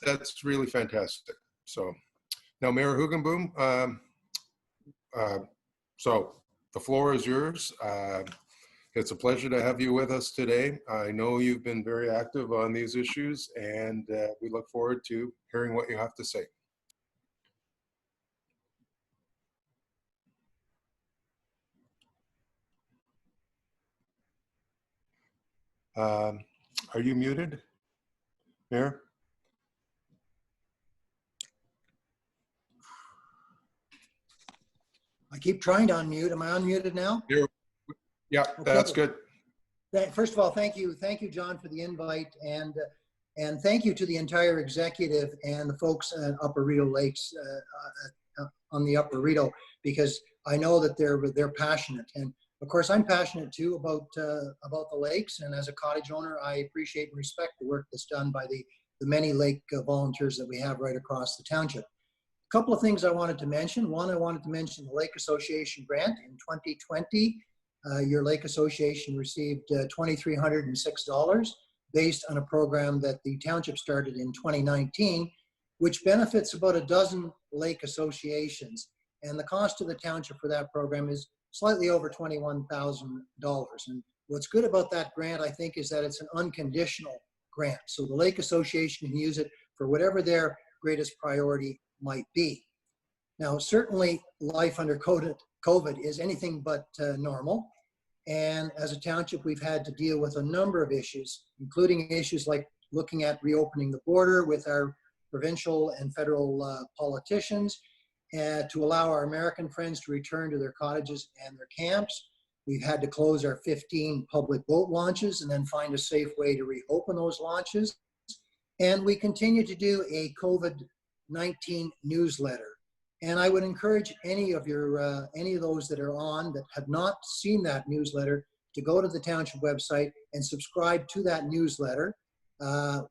That's really fantastic. So now, Mayor Hugenboom, so the floor is yours. It's a pleasure to have you with us today. I know you've been very active on these issues, and we look forward to hearing what you have to say. Are you muted, Mayor? I keep trying to unmute. Am I unmuted now? Yeah, okay. That's good. First of all, thank you, John, for the invite, and thank you to the entire executive and the folks at Upper Rideau Lakes on the Upper Rideau, because I know that they're passionate, and of course I'm passionate too about the lakes. And as a cottage owner, I appreciate and respect the work that's done by the many lake volunteers that we have right across the township. A couple of things I wanted to mention. One, I wanted to mention the Lake Association grant in 2020. Your Lake Association received $2,306 based on a program that the township started in 2019, which benefits about a dozen lake associations. And the cost of the township for that program is slightly over $21,000. And what's good about that grant, I think, is that it's an unconditional grant. So the Lake Association can use it for whatever their greatest priority might be. Now, certainly life under COVID is anything but normal. And as a township, we've had to deal with a number of issues, including issues like looking at reopening the border with our provincial and federal politicians, to allow our American friends to return to their cottages and their camps. We've had to close our 15 public boat launches and then find a safe way to reopen those launches. And we continue to do a COVID-19 newsletter. And I would encourage any of those that are on that have not seen that newsletter to go to the township website and subscribe to that newsletter.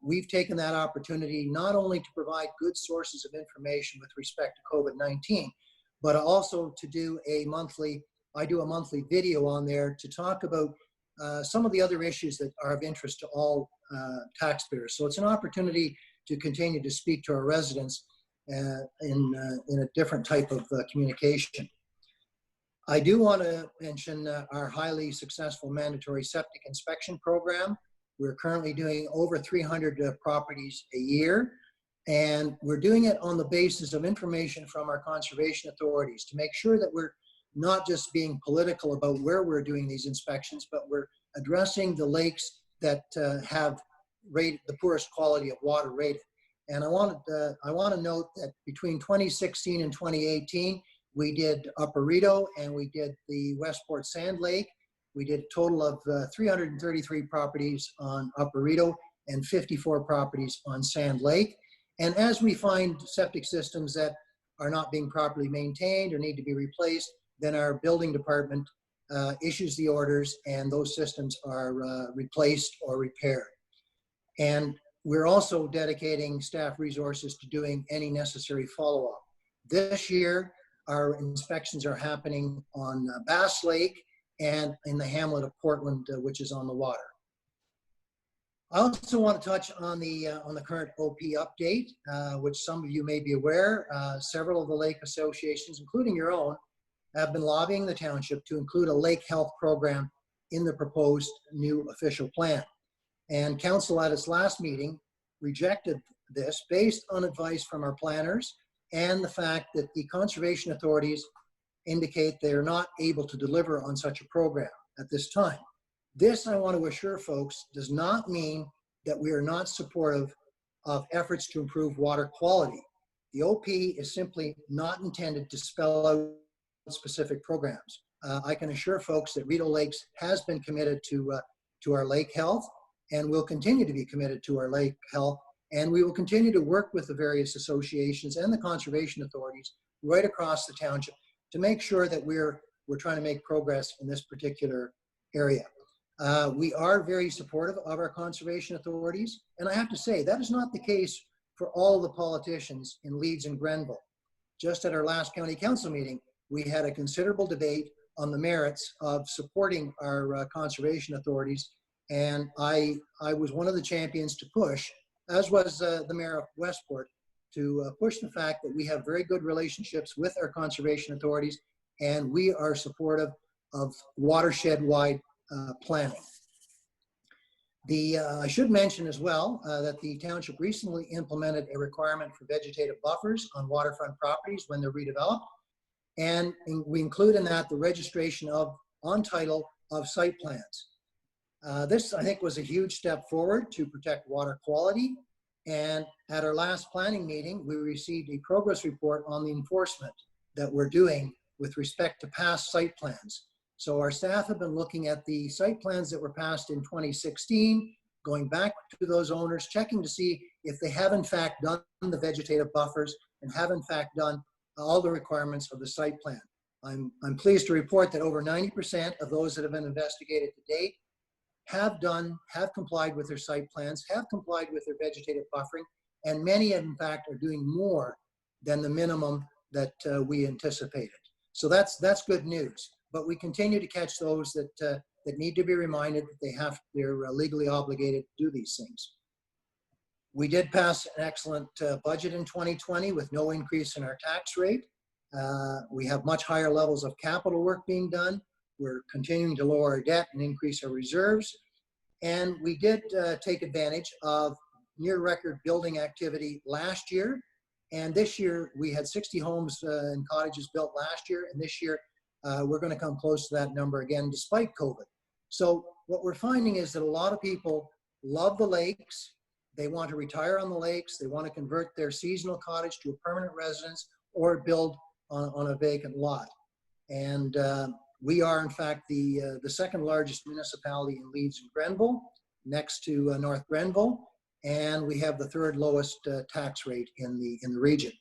We've taken that opportunity not only to provide good sources of information with respect to COVID-19, but also to do a monthly video on there to talk about some of the other issues that are of interest to all taxpayers. So it's an opportunity to continue to speak to our residents in a different type of communication. I do want to mention our highly successful mandatory septic inspection program. We're currently doing over 300 properties a year, and we're doing it on the basis of information from our conservation authorities to make sure that we're not just being political about where we're doing these inspections, but we're addressing the lakes that have rated the poorest quality of water rated. And I want to note that between 2016 and 2018, we did Upper Rito and we did the Westport Sand Lake. We did a total of 333 properties on Upper Rito and 54 properties on Sand Lake. And as we find septic systems that are not being properly maintained or need to be replaced, then our building department issues the orders and those systems are replaced or repaired. And we're also dedicating staff resources to doing any necessary follow-up. This year, our inspections are happening on Bass Lake and in the hamlet of Portland, which is on the water. I also want to touch on the current OP update, which some of you may be aware. Several of the lake associations, including your own, have been lobbying the township to include a lake health program in the proposed new official plan. And council at its last meeting rejected this based on advice from our planners and the fact that the conservation authorities indicate they're not able to deliver on such a program at this time. This, I want to assure folks, does not mean that we are not supportive of efforts to improve water quality. The OP is simply not intended to spell out specific programs. I can assure folks that Rideau Lakes has been committed to our lake health, and will continue to be committed to our lake health, and we will continue to work with the various associations and the conservation authorities right across the township to make sure that we're trying to make progress in this particular area. We are very supportive of our conservation authorities, and I have to say that is not the case for all the politicians in Leeds and Grenville. Just at our last county council meeting, we had a considerable debate on the merits of supporting our conservation authorities, and I was one of the champions to push as was the Mayor of Westport, to push the fact that we have very good relationships with our conservation authorities, and we are supportive of watershed-wide planning. I should mention as well that the township recently implemented a requirement for vegetative buffers on waterfront properties when they're redeveloped. And we include in that the registration on title of site plans. This, I think, was a huge step forward to protect water quality. And at our last planning meeting, we received a progress report on the enforcement that we're doing with respect to past site plans. So our staff have been looking at the site plans that were passed in 2016, going back to those owners, checking to see if they have in fact done the vegetative buffers and have in fact done all the requirements of the site plan. I'm pleased to report that over 90% of those that have been investigated to date have complied with their site plans, have complied with their vegetative buffering, and many in fact are doing more than the minimum that we anticipated. So that's good news. But we continue to catch those that need to be reminded that they're legally obligated to do these things. We did pass an excellent budget in 2020 with no increase in our tax rate. We have much higher levels of capital work being done. We're continuing to lower our debt and increase our reserves. And we did take advantage of near record building activity last year. And this year we had 60 homes and cottages built last year. And this year we're going to come close to that number again, despite COVID. So what we're finding is that a lot of people love the lakes. They want to retire on the lakes. They want to convert their seasonal cottage to a permanent residence or build on a vacant lot. And we are, in fact, the second largest municipality in Leeds and Grenville, next to North Grenville, and we have the third lowest tax rate in the region.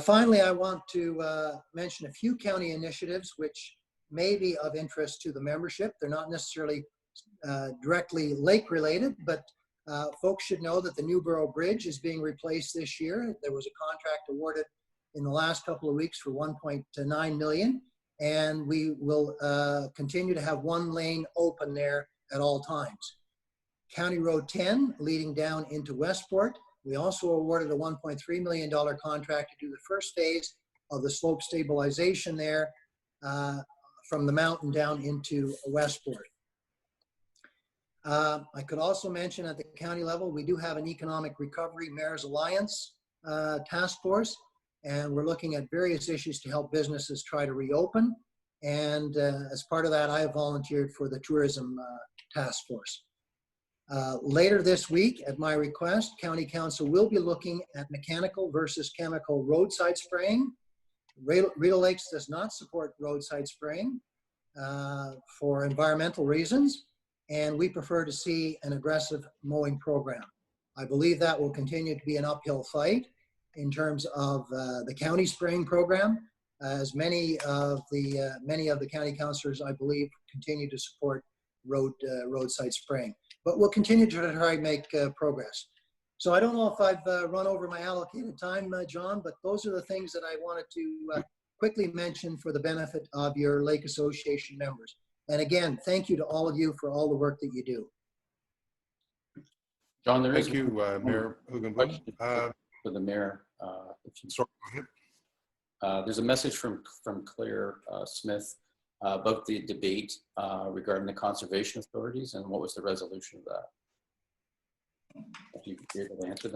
Finally, I want to mention a few county initiatives which may be of interest to the membership. They're not necessarily directly lake related, but folks should know that the Newborough Bridge is being replaced this year. There was a contract awarded in the last couple of weeks for $1.9 million, and we will continue to have one lane open there at all times. County Road 10 leading down into Westport. We also awarded a $1.3 million contract to do the first phase of the slope stabilization there from the mountain down into Westport. I could also mention at the county level, we do have an Economic Recovery Mayor's Alliance task force, and we're looking at various issues to help businesses try to reopen. And as part of that, I have volunteered for the tourism task force. Later this week, at my request, County Council will be looking at mechanical versus chemical roadside spraying. Rideau Lakes does not support roadside spraying for environmental reasons, and we prefer to see an aggressive mowing program. I believe that will continue to be an uphill fight in terms of the county spraying program, as many of the county councillors, I believe, continue to support roadside spraying. But we'll continue to try to make progress. So I don't know if I've run over my allocated time, John, but those are the things that I wanted to quickly mention for the benefit of your Lake Association members. And again, thank you to all of you for all the work that you do. John, there is Thank you, Mayor Hugenblum. for the mayor. Sorry, go ahead. There's a message from Claire Smith about the debate regarding the conservation authorities and what was the resolution of that. If you could be able to answer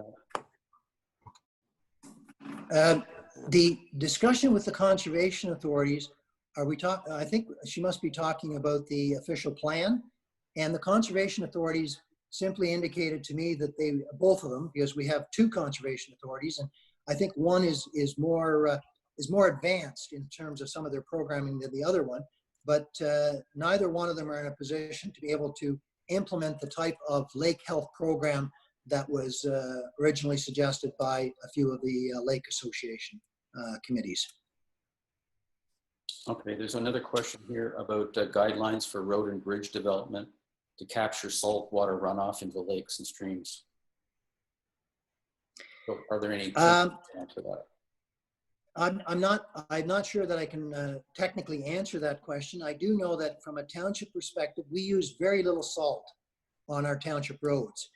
that. The discussion with the conservation authorities, I think she must be talking about the official plan, and the conservation authorities simply indicated to me that both of them, because we have two conservation authorities, and I think one is more advanced in terms of some of their programming than the other one, but neither one of them are in a position to be able to implement the type of lake health program that was originally suggested by a few of the Lake Association committees. Okay, there's another question here about guidelines for road and bridge development to capture salt water runoff into lakes and streams. So are there any answer that? I'm not sure that I can technically answer that question. I do know that from a township perspective, we use very little salt on our township roads.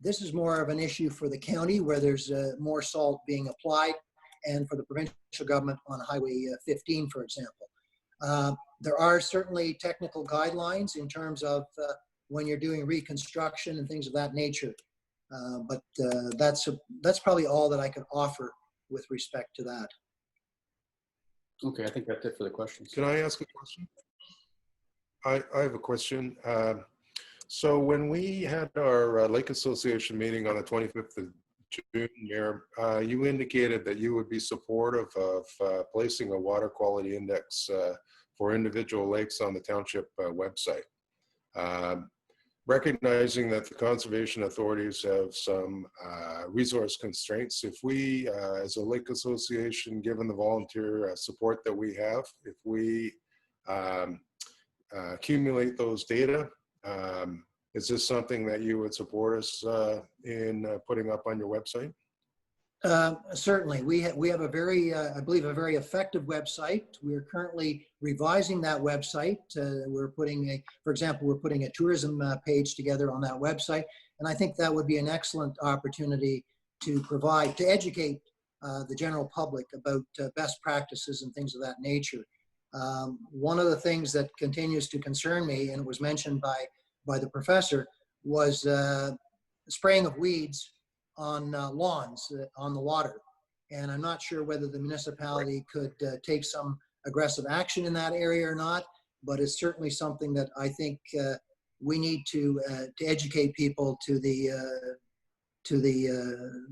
This is more of an issue for the county where there's more salt being applied, and for the provincial government on Highway 15, for example. There are certainly technical guidelines in terms of when you're doing reconstruction and things of that nature. But that's probably all that I could offer with respect to that. Okay, I think that's it for the questions. Can I ask a question? I have a question. So when we had our Lake Association meeting on the 25th of June here, you indicated that you would be supportive of placing a water quality index for individual lakes on the township website. Recognizing that the conservation authorities have some resource constraints, if we, as a lake association, given the volunteer support that we have, if we accumulate those data, is this something that you would support us in putting up on your website? Certainly. We have a very, I believe, a very effective website. We're currently revising that website. We're putting for example, we're putting a tourism page together on that website. And I think that would be an excellent opportunity to educate the general public about best practices and things of that nature. One of the things that continues to concern me, and it was mentioned by the professor, was spraying of weeds on lawns on the water. And I'm not sure whether the municipality could take some aggressive action in that area or not, but it's certainly something that I think we need to educate people to the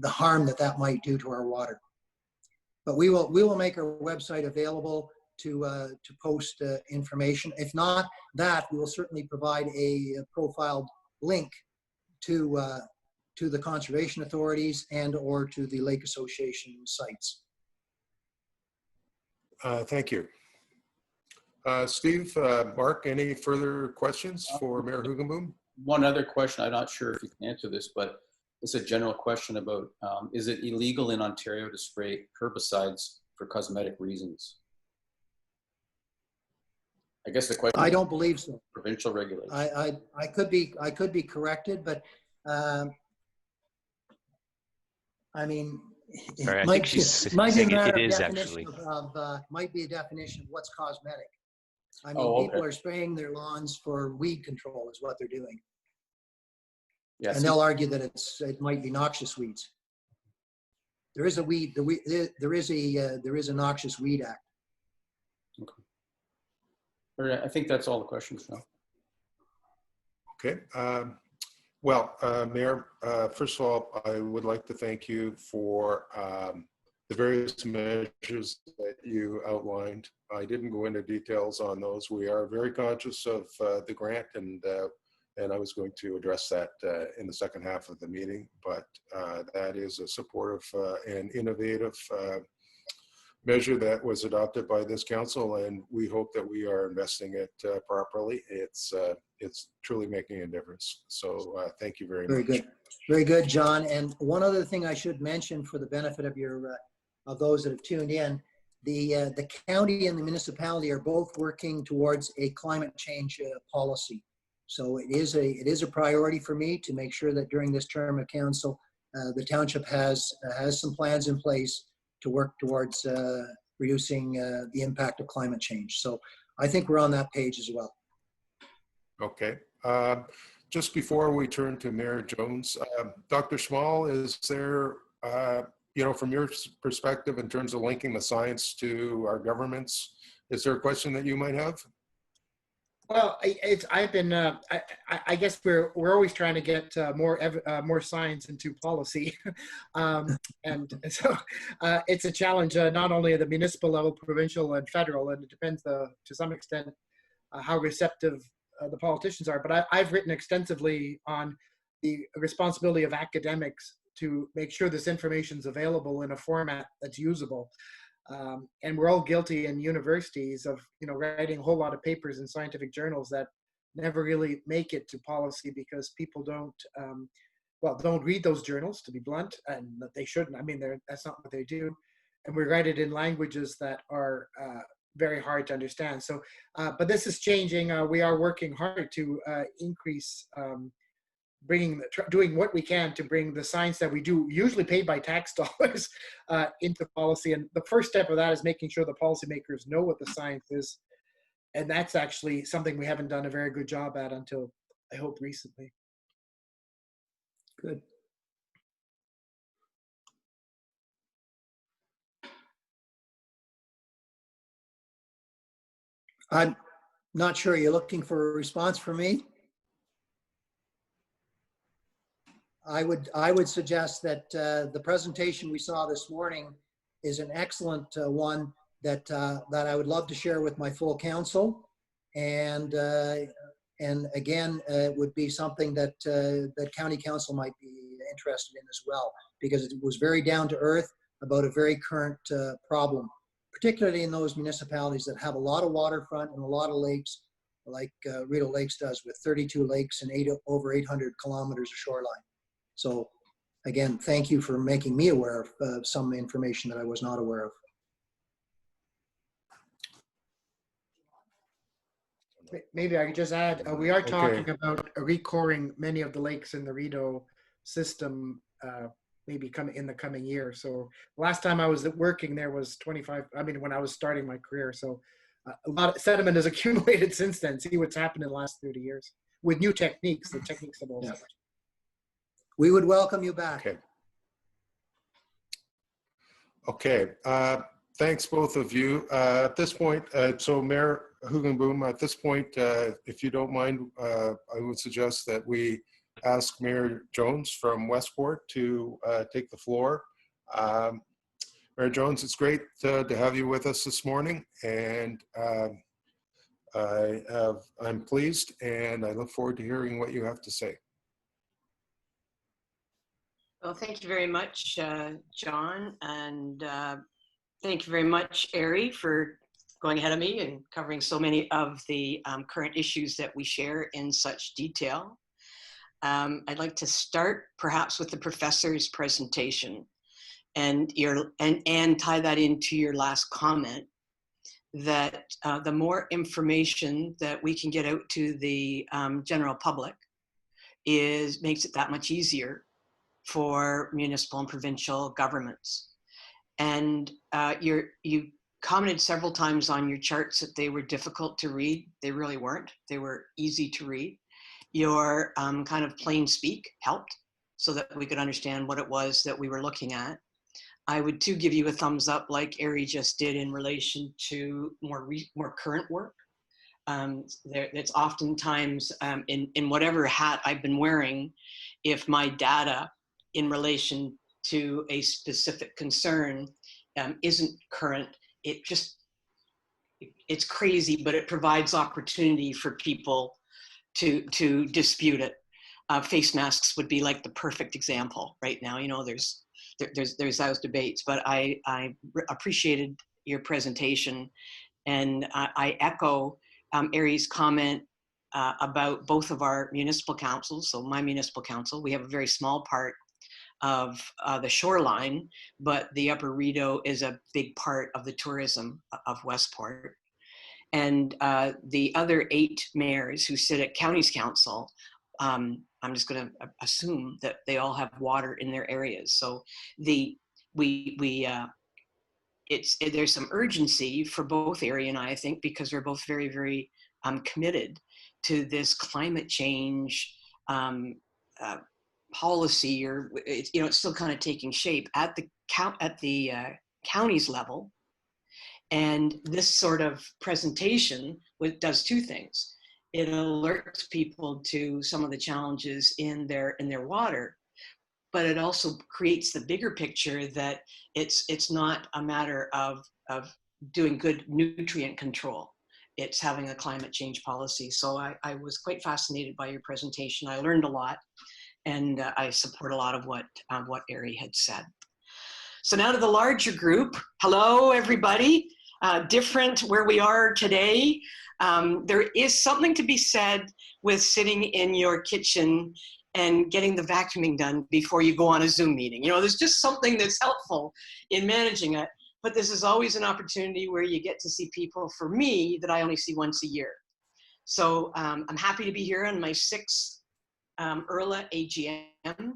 harm that might do to our water. But we will make our website available to post information. If not that, we will certainly provide a profiled link to the conservation authorities and or to the Lake Association sites. Thank you. Steve, Mark, any further questions for Mayor Hoogenboom? One other question, I'm not sure if you can answer this, but it's a general question about, is it illegal in Ontario to spray herbicides for cosmetic reasons? I guess the question. I don't believe so. Provincial regulation. I could be corrected, but I mean, Sorry, it I might think be, she's might be a saying matter it of is definition actually. might be a definition of what's cosmetic. I mean, Oh, okay. people are spraying their lawns for weed control is what they're doing. Yes. And they'll argue that it might be noxious weeds. There is a weed, there is a noxious weed act. Okay. All right, I think that's all the questions now. Okay. Well, Mayor, first of all, I would like to thank you for the various measures that you outlined. I didn't go into details on those. We are very conscious of the grant, and I was going to address that in the second half of the meeting, but that is a supportive and innovative measure that was adopted by this council, and we hope that we are investing it properly. It's truly making a difference. So thank you very much. Very good. Very good, John. And one other thing I should mention for the benefit of of those that have tuned in, the county and the municipality are both working towards a climate change policy. So it is a priority for me to make sure that during this term of council, the township has some plans in place to work towards reducing the impact of climate change. So I think we're on that page as well. Okay. Just before we turn to Mayor Jones, Dr. Schmall, is there, from your perspective in terms of linking the science to our governments, is there a question that you might have? Well, I guess we're always trying to get more science into policy, and so it's a challenge not only at the municipal level, provincial and federal, and it depends to some extent how receptive the politicians are. But I've written extensively on the responsibility of academics to make sure this information is available in a format that's usable. And we're all guilty in universities of, writing a whole lot of papers in scientific journals that never really make it to policy because people don't read those journals, to be blunt, and that they shouldn't. I mean, that's not what they do. And we write it in languages that are very hard to understand. So, but this is changing. We are working hard to increase doing what we can to bring the science that we do, usually paid by tax dollars, into policy. And the first step of that is making sure the policymakers know what the science is. And that's actually something we haven't done a very good job at until, I hope, recently. Good. I'm not sure. You're looking for a response from me? I would suggest that the presentation we saw this morning is an excellent one that I would love to share with my full council, and again, it would be something that that county council might be interested in as well, because it was very down to earth about a very current problem, particularly in those municipalities that have a lot of waterfront and a lot of lakes, like Rideau Lakes does, with 32 lakes and over 800 kilometers of shoreline. So again, thank you for making me aware of some information that I was not aware of. Maybe I could just add, we are talking about recoring many of the lakes in the Rito system, maybe in the coming year. So last time I was working there was 25, when I was starting my career. So a lot of sediment has accumulated since then. See what's happened in the last 30 years with new techniques. The techniques have also. We would welcome you back. Okay. Thanks, both of you. At this point, so Mayor Hugenboom, at this point, if you don't mind, I would suggest that we ask Mayor Jones from Westport to take the floor. Mayor Jones, it's great to have you with us this morning, and I'm pleased, and I look forward to hearing what you have to say. Well, thank you very much, John, and thank you very much, Ari, for going ahead of me and covering so many of the current issues that we share in such detail. I'd like to start perhaps with the professor's presentation and tie that into your last comment, that the more information that we can get out to the general public makes it that much easier for municipal and provincial governments. And you commented several times on your charts that they were difficult to read. They really weren't. They were easy to read. Your kind of plain speak helped so that we could understand what it was that we were looking at. I would too give you a thumbs up, like Ari just did, in relation to more current work. It's oftentimes in whatever hat I've been wearing, if my data in relation to a specific concern isn't current, it's crazy, but it provides opportunity for people to dispute it. Face masks would be like the perfect example right now. You know, there's those debates, but I appreciated your presentation, and I echo Ari's comment about both of our municipal councils. So my municipal council, we have a very small part of the shoreline, but the Upper Rideau is a big part of the tourism of Westport. And the other 8 mayors who sit at county's council, I'm just going to assume that they all have water in their areas. So there's some urgency for both Ari and I think, because we're both very, very committed to this climate change policy, or it's still kind of taking shape at the county's level. And this sort of presentation does 2 things. It alerts people to some of the challenges in their water, but it also creates the bigger picture that it's not a matter of doing good nutrient control. It's having a climate change policy. So I was quite fascinated by your presentation. I learned a lot, and I support a lot of what Ari had said. So now to the larger group. Hello, everybody. Different where we are today. There is something to be said with sitting in your kitchen and getting the vacuuming done before you go on a Zoom meeting. You know, there's just something that's helpful in managing it. But this is always an opportunity where you get to see people, for me, that I only see once a year. So I'm happy to be here on my 6th Urla AGM.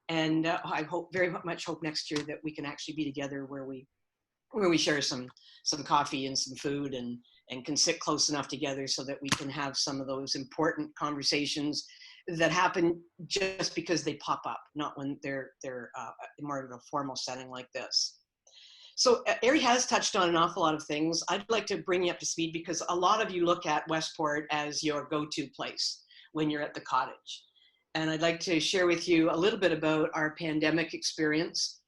And I very much hope next year that we can actually be together where we share some coffee and some food and can sit close enough together so that we can have some of those important conversations that happen just because they pop up, not when they're more of a formal setting like this. So Ari has touched on an awful lot of things. I'd like to bring you up to speed because a lot of you look at Westport as your go-to place when you're at the cottage. And I'd like to share with you a little bit about our pandemic experience.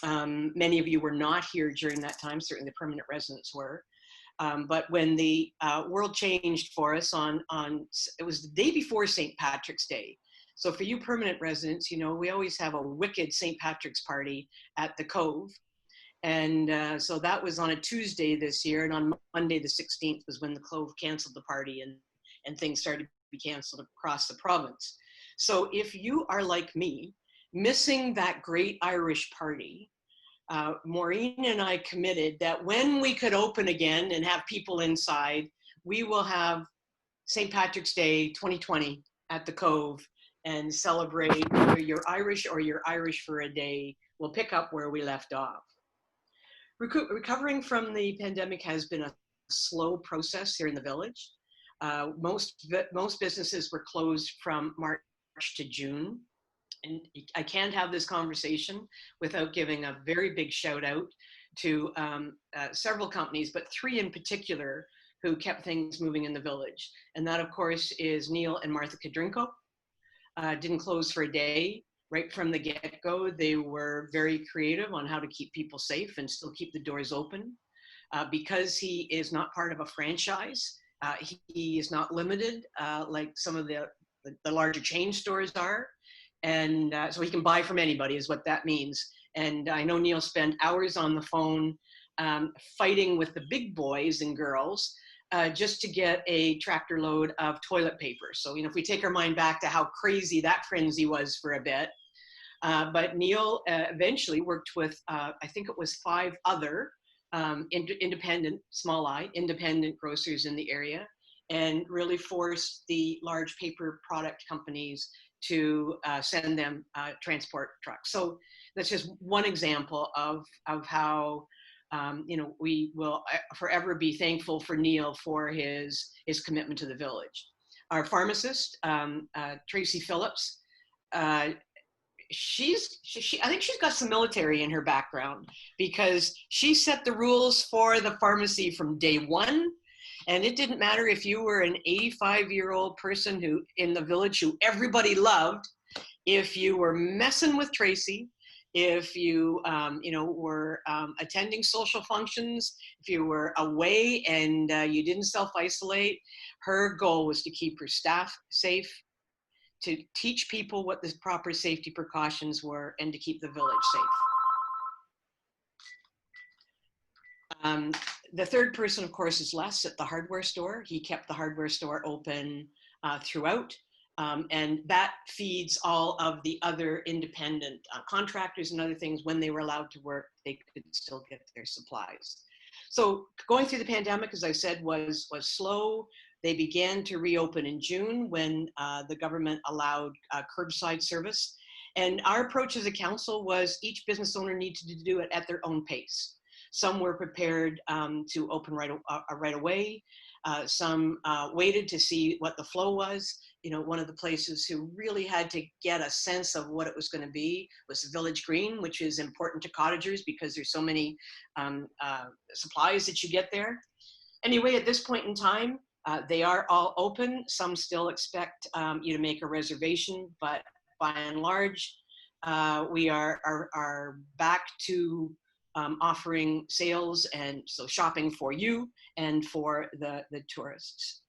Many of you were not here during that time, certainly the permanent residents were. But when the world changed for us it was the day before St. Patrick's Day. So for you permanent residents, you know, we always have a wicked St. Patrick's party at the Cove. And so that was on a Tuesday this year. And on Monday, the 16th was when the Cove canceled the party and things started to be canceled across the province. So if you are like me, missing that great Irish party, Maureen and I committed that when we could open again and have people inside, we will have St. Patrick's Day 2020 at the Cove and celebrate whether you're Irish or you're Irish for a day. We'll pick up where we left off. Recovering from the pandemic has been a slow process here in the village. Most businesses were closed from March to June. And I can't have this conversation without giving a very big shout out to several companies, but 3 in particular who kept things moving in the village. And that, of course, is Neil and Martha Kadrinko. Didn't close for a day. Right from the get-go, they were very creative on how to keep people safe and still keep the doors open. Because he is not part of a franchise, he is not limited like some of the larger chain stores are. And so he can buy from anybody is what that means. And I know Neil spent hours on the phone fighting with the big boys and girls just to get a tractor load of toilet paper. So, you know, if we take our mind back to how crazy that frenzy was for a bit, but Neil eventually worked with, I think it was 5 other independent, small I, independent grocers in the area, and really forced the large paper product companies to send them transport trucks. So that's just one example of how you know, we will forever be thankful for Neil for his commitment to the village. Our pharmacist, Tracy Phillips, I think she's got some military in her background because she set the rules for the pharmacy from day one. And it didn't matter if you were an 85-year-old person who in the village who everybody loved. If you were messing with Tracy, if you you know, were attending social functions, if you were away and you didn't self-isolate, her goal was to keep her staff safe, to teach people what the proper safety precautions were, and to keep the village safe. The third person, of course, is Les at the hardware store. He kept the hardware store open throughout, and that feeds all of the other independent contractors and other things. When they were allowed to work, they could still get their supplies. So going through the pandemic, as I said, was slow. They began to reopen in June when the government allowed curbside service. And our approach as a council was each business owner needed to do it at their own pace. Some were prepared to open right away. Some waited to see what the flow was. You know, one of the places who really had to get a sense of what it was going to be was Village Green, which is important to cottagers because there's so many supplies that you get there. Anyway, at this point in time, they are all open. Some still expect you to make a reservation, but by and large, we are back to offering sales and so shopping for you and for the tourists.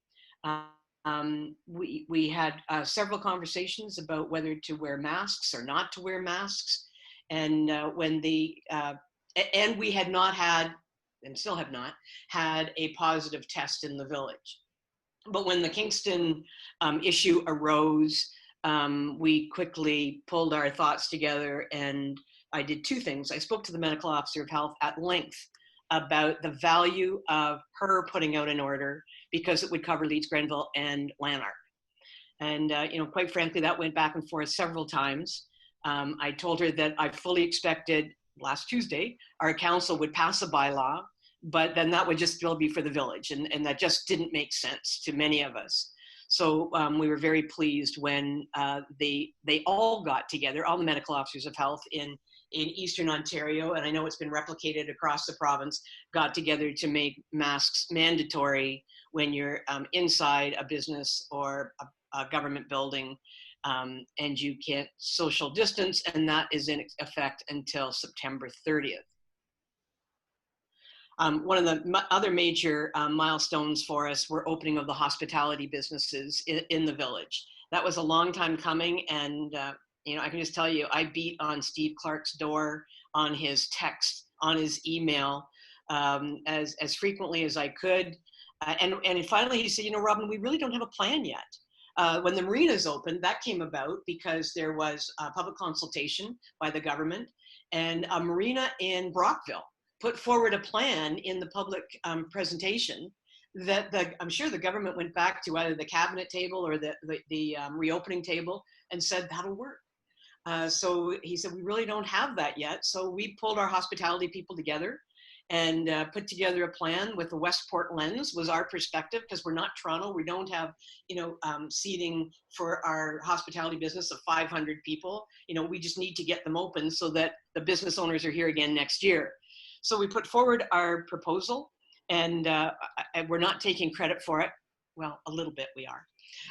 We had several conversations about whether to wear masks or not to wear masks, and and we had not had, and still have not had, a positive test in the village. But when the Kingston issue arose, we quickly pulled our thoughts together, and I did 2 things. I spoke to the medical officer of health at length about the value of her putting out an order because it would cover Leeds, Grenville, and Lanark. And, quite frankly, that went back and forth several times. I told her that I fully expected last Tuesday our council would pass a bylaw, but then that would just still be for the village. And that just didn't make sense to many of us. So we were very pleased when they all got together, all the medical officers of health in Eastern Ontario, and I know it's been replicated across the province, got together to make masks mandatory when you're inside a business or a government building, and you can't social distance, and that is in effect until September 30th. One of the other major milestones for us were opening of the hospitality businesses in the village. That was a long time coming, and I can just tell you, I beat on Steve Clark's door, on his text, on his email, as frequently as I could. And finally he said, Robin, we really don't have a plan yet. When the marinas opened, that came about because there was a public consultation by the government, and a marina in Brockville put forward a plan in the public presentation that I'm sure the government went back to either the cabinet table or the reopening table and said, that'll work. So he said, we really don't have that yet. So we pulled our hospitality people together and put together a plan with the Westport lens, was our perspective, because we're not Toronto. We don't have, seating for our hospitality business of 500 people. We just need to get them open so that the business owners are here again next year. So we put forward our proposal, and we're not taking credit for it. Well, a little bit we are.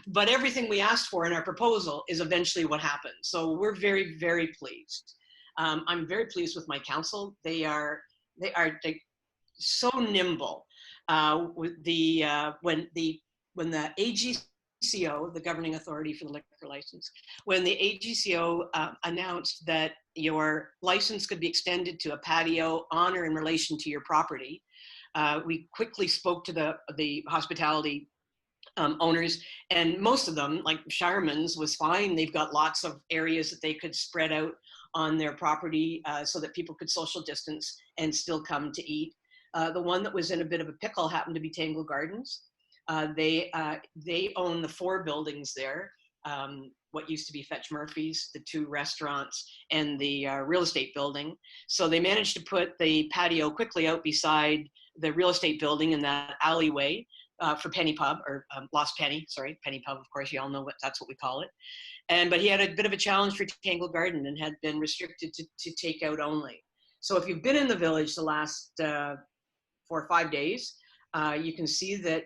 But everything we asked for in our proposal is eventually what happened. So we're very, very pleased. I'm very pleased with my council. They are so nimble. When the AGCO, the governing authority for the liquor license, when the AGCO announced that your license could be extended to a patio on or in relation to your property, we quickly spoke to the hospitality owners, and most of them, like Shireman's, was fine. They've got lots of areas that they could spread out on their property so that people could social distance and still come to eat. The one that was in a bit of a pickle happened to be Tangled Gardens. They own the 4 buildings there, what used to be Fetch Murphy's, the 2 restaurants, and the real estate building. So they managed to put the patio quickly out beside the real estate building in that alleyway for Penny Pub, or Lost Penny, sorry, Penny Pub, of course, you all know that's what we call it. But he had a bit of a challenge for Tangled Garden and had been restricted to takeout only. So if you've been in the village the last 4 or 5 days, you can see that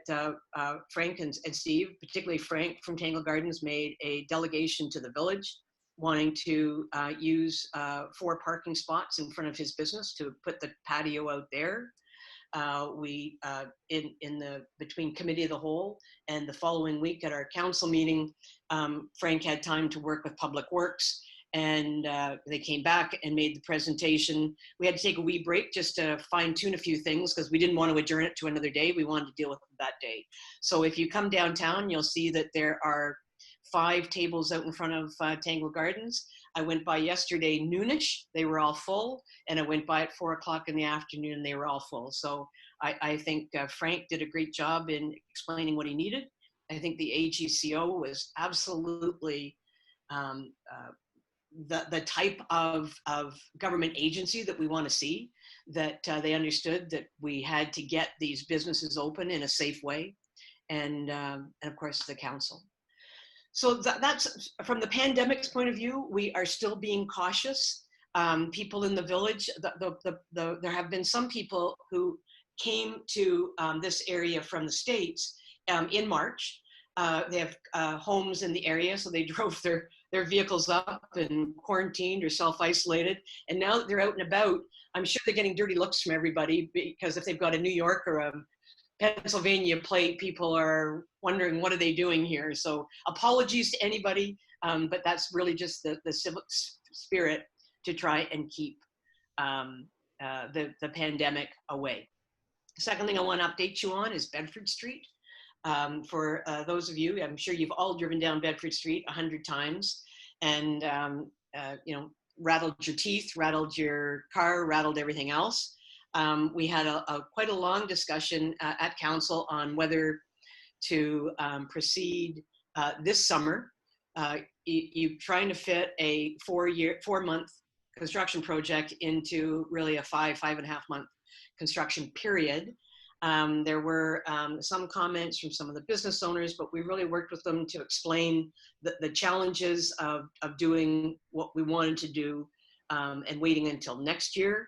Frank and Steve, particularly Frank from Tangled Gardens, made a delegation to the village wanting to use 4 parking spots in front of his business to put the patio out there. Between committee of the whole and the following week at our council meeting, Frank had time to work with Public Works, and they came back and made the presentation. We had to take a wee break just to fine tune a few things because we didn't want to adjourn it to another day. We wanted to deal with it that day. So if you come downtown, you'll see that there are 5 tables out in front of Tangled Gardens. I went by yesterday noonish, they were all full, and I went by at 4 o'clock in the afternoon, they were all full. So I think Frank did a great job in explaining what he needed. I think the AGCO was absolutely the type of government agency that we want to see, that they understood that we had to get these businesses open in a safe way, and of course the council. So that's, from the pandemic's point of view, we are still being cautious. People in the village, there have been some people who came to this area from the States in March. They have homes in the area, so they drove their vehicles up and quarantined or self-isolated. And now that they're out and about, I'm sure they're getting dirty looks from everybody, because if they've got a New York or a Pennsylvania plate, people are wondering, what are they doing here? So apologies to anybody, but that's really just the civic spirit to try and keep the pandemic away. The second thing I want to update you on is Bedford Street. For those of you, I'm sure you've all driven down Bedford Street 100 times and rattled your teeth, rattled your car, rattled everything else. We had quite a long discussion at council on whether to proceed this summer, you trying to fit a 4-month construction project into really a 5.5 month construction period. There were some comments from some of the business owners, but we really worked with them to explain the challenges of doing what we wanted to do and waiting until next year.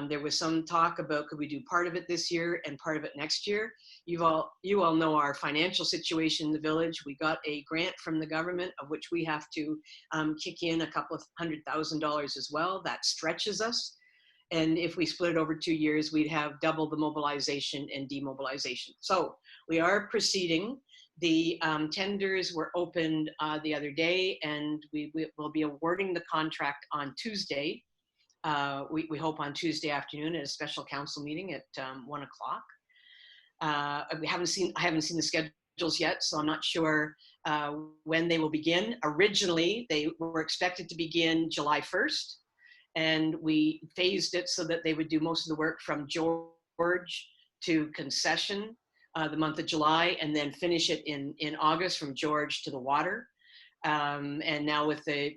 There was some talk about could we do part of it this year and part of it next year. You all know our financial situation in the village. We got a grant from the government of which we have to kick in a couple of $100,000 as well. That stretches us. And if we split it over 2 years, we'd have double the mobilization and demobilization. So we are proceeding. The tenders were opened the other day, and we will be awarding the contract on Tuesday. We hope on Tuesday afternoon at a special council meeting at 1 o'clock. I haven't seen the schedules yet, so I'm not sure when they will begin. Originally, they were expected to begin July 1st, and we phased it so that they would do most of the work from George to Concession the month of July, and then finish it in August from George to the water. And now with the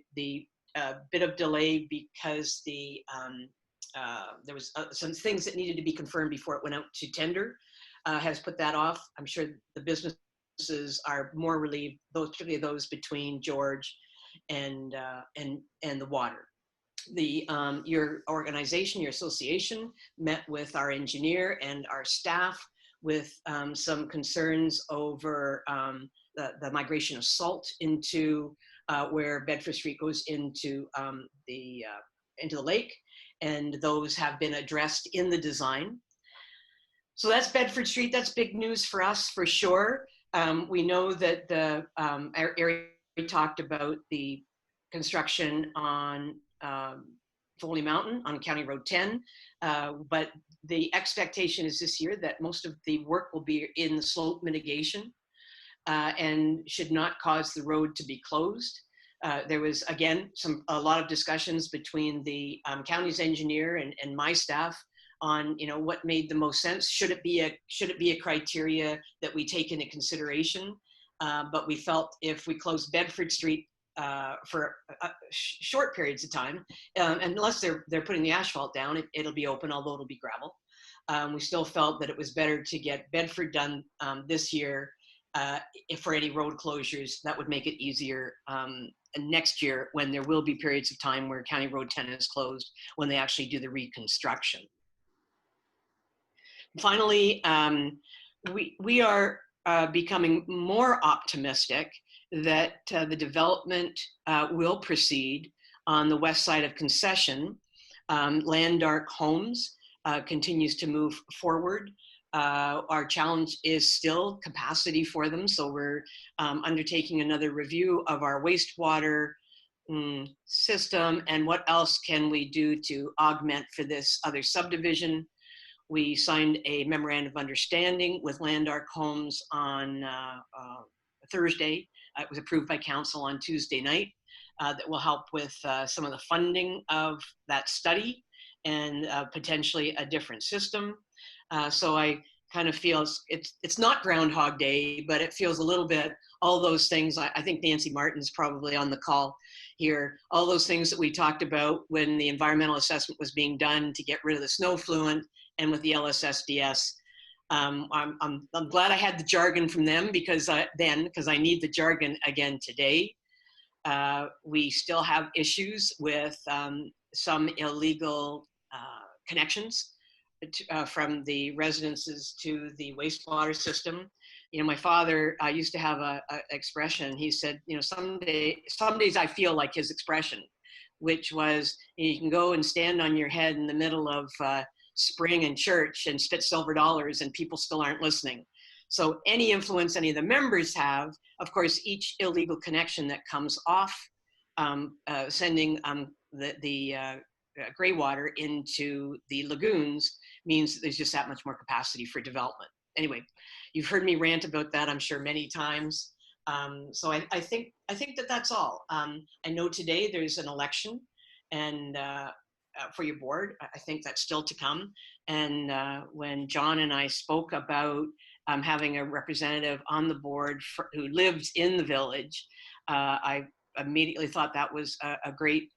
bit of delay because there was some things that needed to be confirmed before it went out to tender, has put that off. I'm sure the businesses are more relieved, particularly those between George and the water. Your organization, your association, met with our engineer and our staff with some concerns over the migration of salt into where Bedford Street goes into the lake, and those have been addressed in the design. So that's Bedford Street. That's big news for us, for sure. We know that Eric talked about the construction on Foley Mountain on County Road 10, but the expectation is this year that most of the work will be in the slope mitigation and should not cause the road to be closed. There was, again, a lot of discussions between the county's engineer and my staff on, what made the most sense. Should it be a criteria that we take into consideration? But we felt if we closed Bedford Street for short periods of time, unless they're putting the asphalt down, it'll be open, although it'll be gravel. We still felt that it was better to get Bedford done this year. If for any road closures, that would make it easier next year when there will be periods of time where County Road 10 is closed when they actually do the reconstruction. Finally, we are becoming more optimistic that the development will proceed on the west side of Concession. Landark Homes continues to move forward. Our challenge is still capacity for them, so we're undertaking another review of our wastewater system and what else can we do to augment for this other subdivision. We signed a memorandum of understanding with Landark Homes on Thursday. It was approved by council on Tuesday night. That will help with some of the funding of that study and potentially a different system. So I kind of feel it's not Groundhog Day, but it feels a little bit all those things. I think Nancy Martin's probably on the call here. All those things that we talked about when the environmental assessment was being done to get rid of the snow fluent and with the LSSDS. I'm glad I had the jargon from them because I need the jargon again today. We still have issues with some illegal connections from the residences to the wastewater system. My father used to have a expression. He said, some days I feel like his expression, which was, you can go and stand on your head in the middle of spring and church and spit silver dollars and people still aren't listening. So any influence any of the members have, of course, each illegal connection that comes off sending the gray water into the lagoons means that there's just that much more capacity for development. Anyway, you've heard me rant about that, I'm sure, many times. So I think that that's all. I know today there's an election and for your board. I think that's still to come. And when John and I spoke about having a representative on the board who lives in the village, I immediately thought that was a great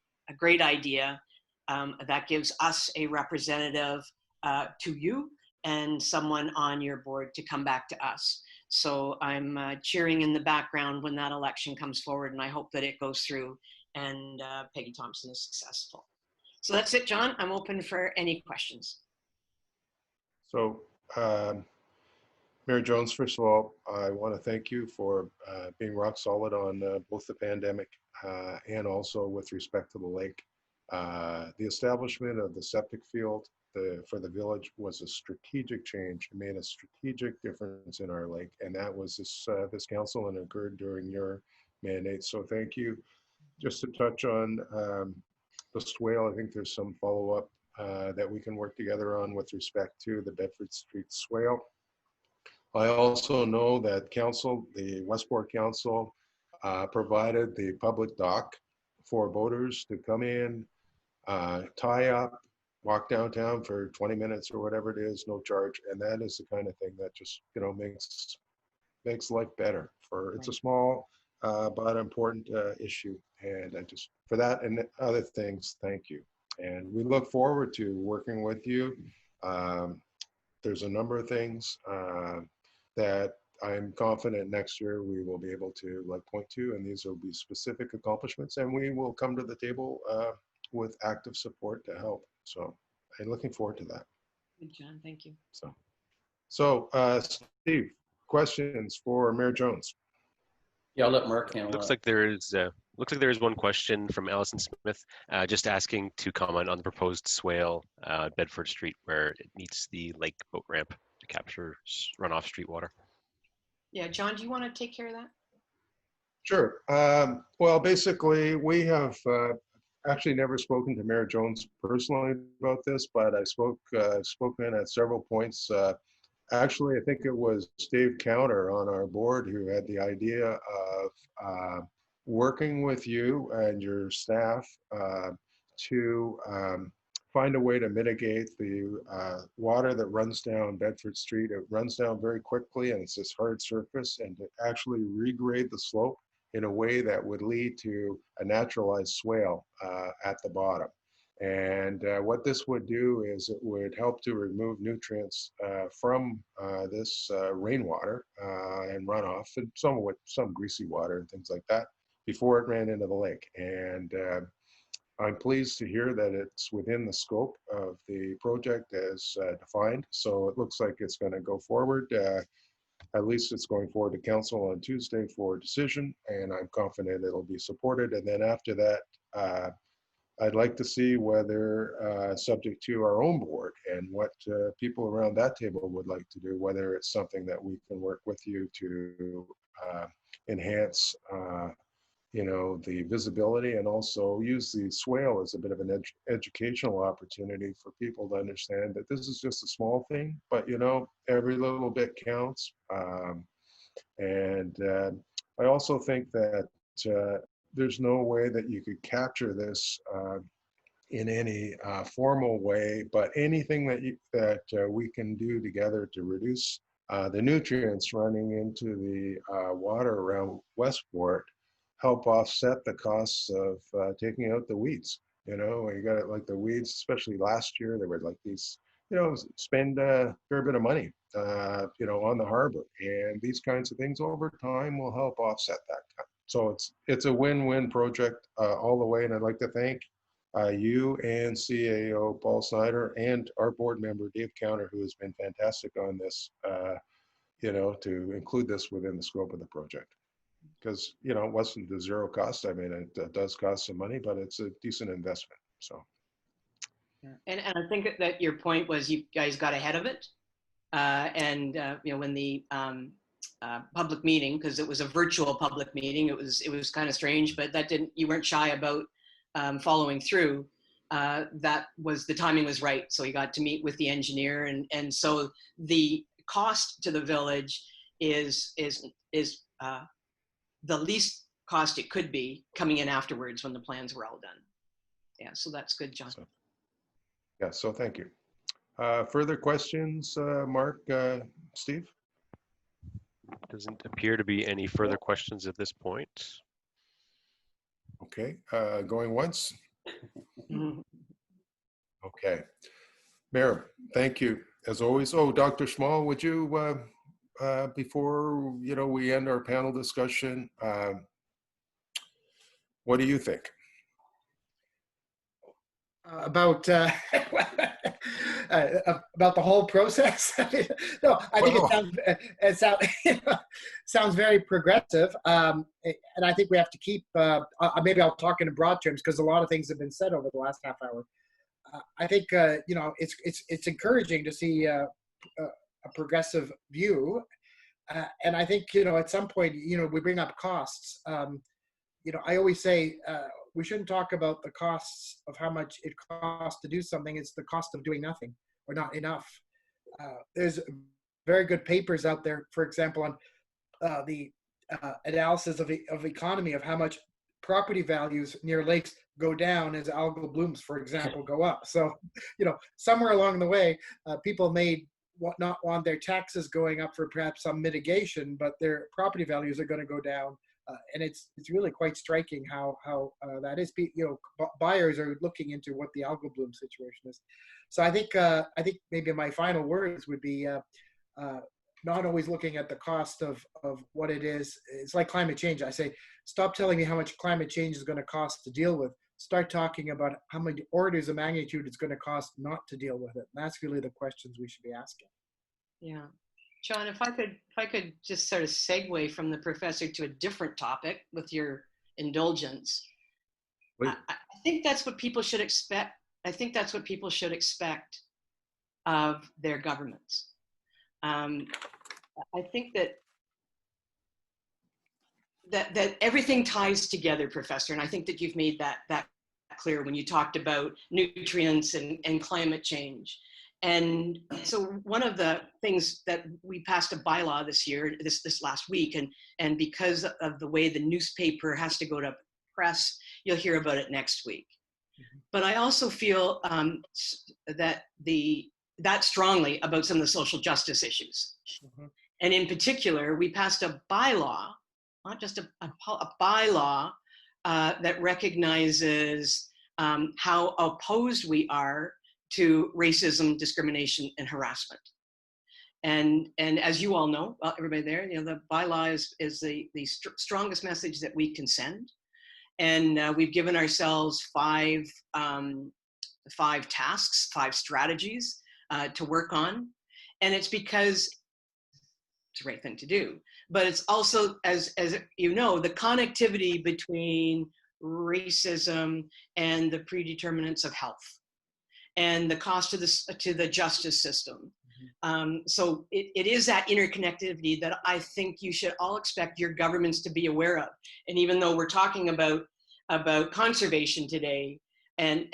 idea. That gives us a representative to you and someone on your board to come back to us. So I'm cheering in the background when that election comes forward, and I hope that it goes through and Peggy Thompson is successful. So that's it, John. I'm open for any questions. So, Mayor Jones, first of all, I want to thank you for being rock solid on both the pandemic and also with respect to the lake. The establishment of the septic field for the village was a strategic change. It made a strategic difference in our lake, and that was this council and occurred during your mandate. So thank you. Just to touch on the swale, I think there's some follow-up that we can work together on with respect to the Bedford Street swale. I also know that council, the Westport Council, provided the public dock for boaters to come in, tie up, walk downtown for 20 minutes or whatever it is, no charge. And that is the kind of thing that just, you know, makes life better. It's a small but important issue. And I just, for that and other things, thank you. And we look forward to working with you. There's a number of things that I'm confident next year we will be able to point to, and these will be specific accomplishments, and we will come to the table with active support to help. So I'm looking forward to that. Good, John. Thank you. So Steve, questions for Mayor Jones? Yeah, I'll let Mark handle Looks that. like there is one question from Allison Smith, just asking to comment on the proposed swale at Bedford Street where it meets the lake boat ramp to capture runoff street water. Yeah, John, do you want to take care of that? Sure. Well, basically, we have actually never spoken to Mayor Jones personally about this, but I've spoken at several points. Actually, I think it was Dave Counter on our board who had the idea of working with you and your staff to find a way to mitigate the water that runs down Bedford Street. It runs down very quickly and it's this hard surface, and to actually regrade the slope in a way that would lead to a naturalized swale at the bottom. And what this would do is it would help to remove nutrients from this rainwater and runoff, and some greasy water and things like that before it ran into the lake. And I'm pleased to hear that it's within the scope of the project as defined. So it looks like it's going to go forward. At least it's going forward to council on Tuesday for decision, and I'm confident it'll be supported. And then after that, I'd like to see whether, subject to our own board and what people around that table would like to do, whether it's something that we can work with you to enhance, the visibility, and also use the swale as a bit of an educational opportunity for people to understand that this is just a small thing, but every little bit counts. And I also think that there's no way that you could capture this in any formal way, but anything that we can do together to reduce the nutrients running into the water around Westport, help offset the costs of taking out the weeds. You got it, like the weeds, especially last year, there were like these, spend a fair bit of money, on the harbor, and these kinds of things over time will help offset that. So it's a win-win project all the way, and I'd like to thank you and CAO Paul Snyder and our board member Dave Counter, who has been fantastic on this, to include this within the scope of the project. Because it wasn't a zero cost. I mean, it does cost some money, but it's a decent investment. So. And I think that your point was you guys got ahead of it, when the public meeting, because it was a virtual public meeting, it was kind of strange, but you weren't shy about following through. The timing was right, so you got to meet with the engineer, and so the cost to the village is the least cost it could be coming in afterwards when the plans were all done. Yeah, so that's good, John. So thank you. Further questions, Mark, Steve? Doesn't appear to be any further questions at this point. Okay, going once. Mhm. Okay. Mayor, thank you as always. Oh, Dr. Small, would you, before we end our panel discussion, what do you think? About about the whole process. No, I think Well, sounds very progressive, and I think we have to keep. Maybe I'll talk in broad terms because a lot of things have been said over the last half hour. I think it's encouraging to see a progressive view, and I think at some point we bring up costs. I always say we shouldn't talk about the costs of how much it costs to do something. It's the cost of doing nothing or not enough. There's very good papers out there, for example, on the analysis of economy of how much property values near lakes go down as algal blooms, for example, go up. So, somewhere along the way, people may not want their taxes going up for perhaps some mitigation, but their property values are going to go down. And it's really quite striking how that is. Buyers are looking into what the algal bloom situation is. So I think maybe my final words would be not always looking at the cost of what it is. It's like climate change. I say, stop telling me how much climate change is going to cost to deal with. Start talking about how many orders of magnitude it's going to cost not to deal with it. And that's really the questions we should be asking. Yeah. John, if I could just sort of segue from the professor to a different topic with your indulgence. I think that's what people should expect. I think that's what people should expect of their governments. I think that everything ties together, Professor, and I think that you've made that clear when you talked about nutrients and climate change. And so one of the things that we passed a bylaw this year, this last week, and because of the way the newspaper has to go to press, you'll hear about it next week. Mm-hmm. But I also feel that strongly about some of the social justice issues. Mm-hmm. And in particular, we passed a bylaw, not just a bylaw that recognizes how opposed we are to racism, discrimination, and harassment. And as you all know, everybody there, the bylaw is the strongest message that we can send. And we've given ourselves five tasks, 5 strategies to work on. And it's because it's the right thing to do. But it's also, as you know, the connectivity between racism and the predeterminants of health and the cost to the justice system. Mm-hmm. So it is that interconnectivity that I think you should all expect your governments to be aware of. And even though we're talking about conservation today, and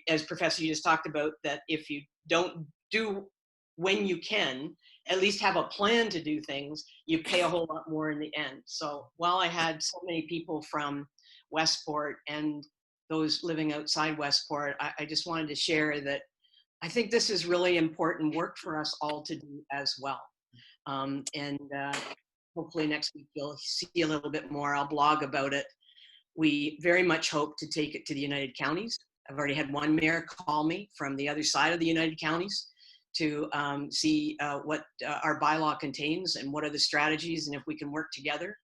as Professor you just talked about, that if you don't do when you can, at least have a plan to do things, you pay a whole lot more in the end. So while I had so many people from Westport and those living outside Westport, I just wanted to share that I think this is really important work for us all to do as well. And hopefully next week you'll see a little bit more. I'll blog about it. We very much hope to take it to the United Counties. I've already had one mayor call me from the other side of the United Counties to see what our bylaw contains and what are the strategies and if we can work together.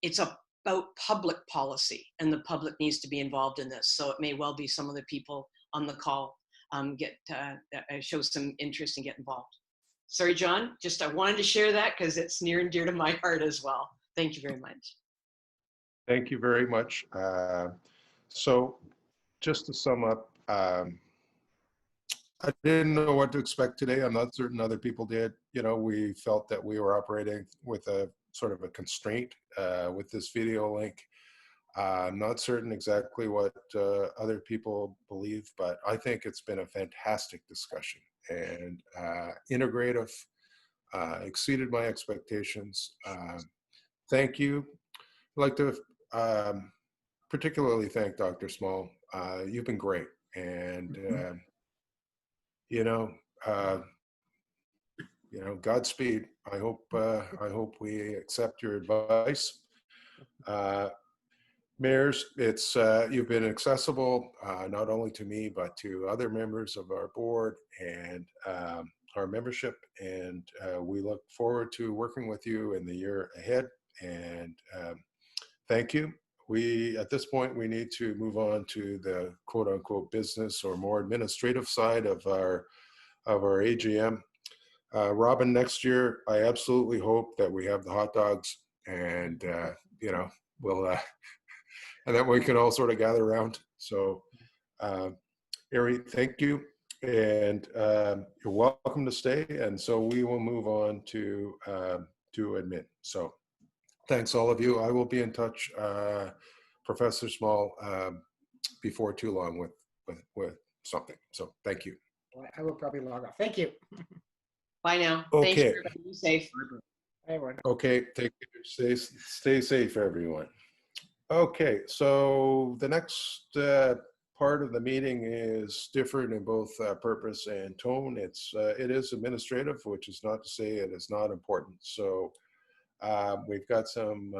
It's about public policy, and the public needs to be involved in this. So it may well be some of the people on the call show some interest and get involved. Sorry, John, I wanted to share that because it's near and dear to my heart as well. Thank you very much. Thank you very much. So just to sum up, I didn't know what to expect today. I'm not certain other people did. We felt that we were operating with a sort of a constraint with this video link. Not certain exactly what other people believe, but I think it's been a fantastic discussion and integrative, exceeded my expectations. Thank you. I'd like to particularly thank Dr. Small. You've been great. And, Godspeed. I hope we accept your advice. Mayors, you've been accessible not only to me but to other members of our board and our membership, and we look forward to working with you in the year ahead. And thank you. At this point, we need to move on to the quote-unquote business or more administrative side of our AGM. Robin, next year, I absolutely hope that we have the hot dogs, and we'll and then we can all sort of gather around. So, Ari, thank you, and you're welcome to stay. And so we will move on to admin. So, thanks all of you. I will be in touch, Professor Small, before too long with something. So, thank you. I will probably log off. Thank you. Bye now. Okay. Thanks, everybody. Be safe. Bye, everyone. Okay, take care. Stay safe, everyone. Okay, so the next part of the meeting is different in both purpose and tone. It is administrative, which is not to say it is not important. So we've got some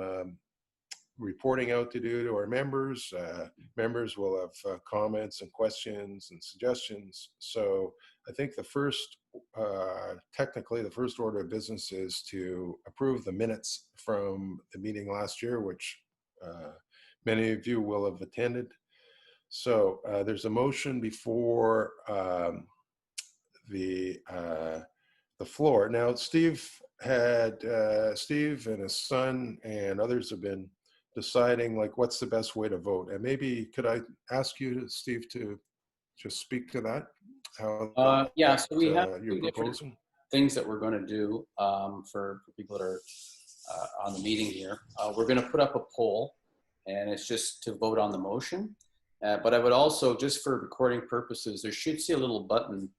reporting out to do to our members. Members will have comments and questions and suggestions. So I think technically the first order of business is to approve the minutes from the meeting last year, which many of you will have attended. So there's a motion before the floor. Now, Steve and his son and others have been deciding like what's the best way to vote. And maybe could I ask you, Steve, to just speak to that? Yeah, so we have you're two different proposing things that we're going to do for people that are on the meeting here. We're going to put up a poll, and it's just to vote on the motion. But I would also, just for recording purposes, there should see a little button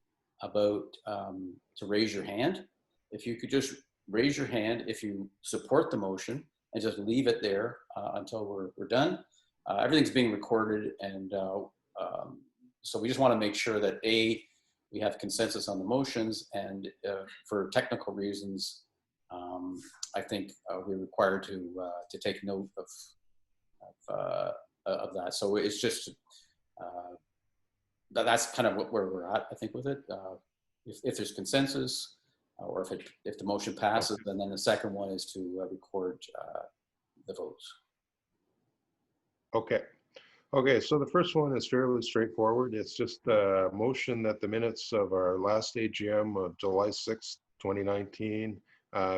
about to raise your hand. If you could just raise your hand if you support the motion, and just leave it there until we're done. Everything's being recorded, and so we just want to make sure that we have consensus on the motions, and for technical reasons, I think we're required to take note of that. So it's just that's kind of where we're at, I think, with it. If there's consensus, or if the motion passes, and then the second one is to record the votes. Okay. Okay, so the first one is fairly straightforward. It's just a motion that the minutes of our last AGM of July 6th, 2019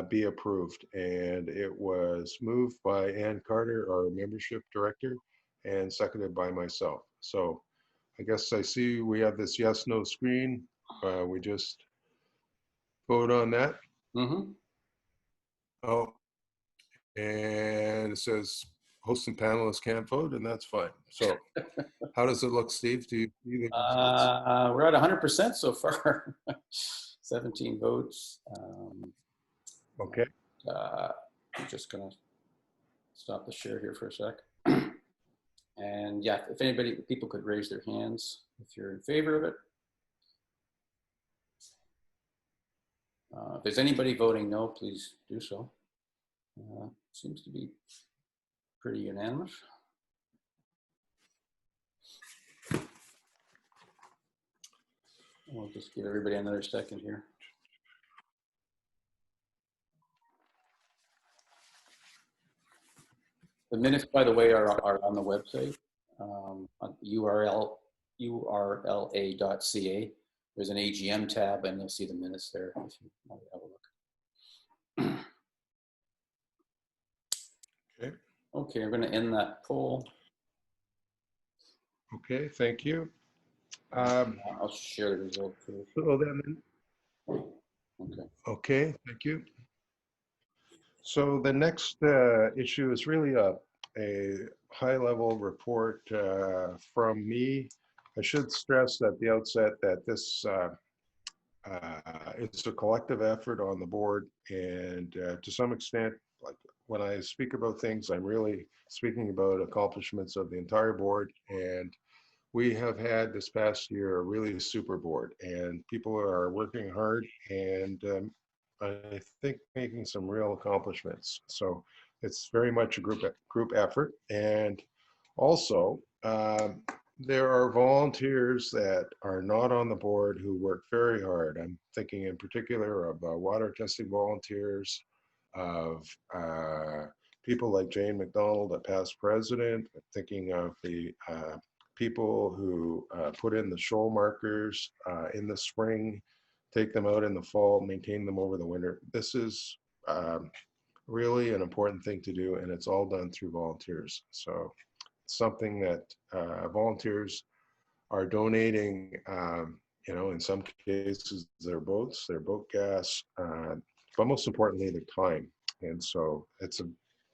be approved. And it was moved by Ann Carter, our membership director, and seconded by myself. So I guess I see we have this yes, no screen. We just vote on that. Mm-hmm. Oh, and it says host and panelists can't vote, and that's fine. So how does it look, Steve? Do you We're at 100% so far. 17 votes. okay. I'm just gonna stop the share here for a sec. And yeah, if people could raise their hands if you're in favor of it. If there's anybody voting no, please do so. Seems to be pretty unanimous. We'll just give everybody another second here. The minutes, by the way, are on the website, on urla.ca. There's an AGM tab, and you'll see the minutes there if you want to have a look. Okay. Okay, I'm going to end that poll. Okay, thank you. I'll share the result too. So then, Okay. okay, thank you. So the next issue is really a high-level report from me. I should stress at the outset that this it's a collective effort on the board, and to some extent, like when I speak about things, I'm really speaking about accomplishments of the entire board. And we have had this past year a really super board, and people are working hard, and I think, making some real accomplishments. So it's very much a group effort. And also, there are volunteers that are not on the board who work very hard. I'm thinking in particular of water testing volunteers, of people like Jane McDonald, a past president. I'm thinking of the people who put in the shoal markers in the spring, take them out in the fall, maintain them over the winter. This is really an important thing to do, and it's all done through volunteers. So something that volunteers are donating, in some cases, their boats, their boat gas, but most importantly, their time. And so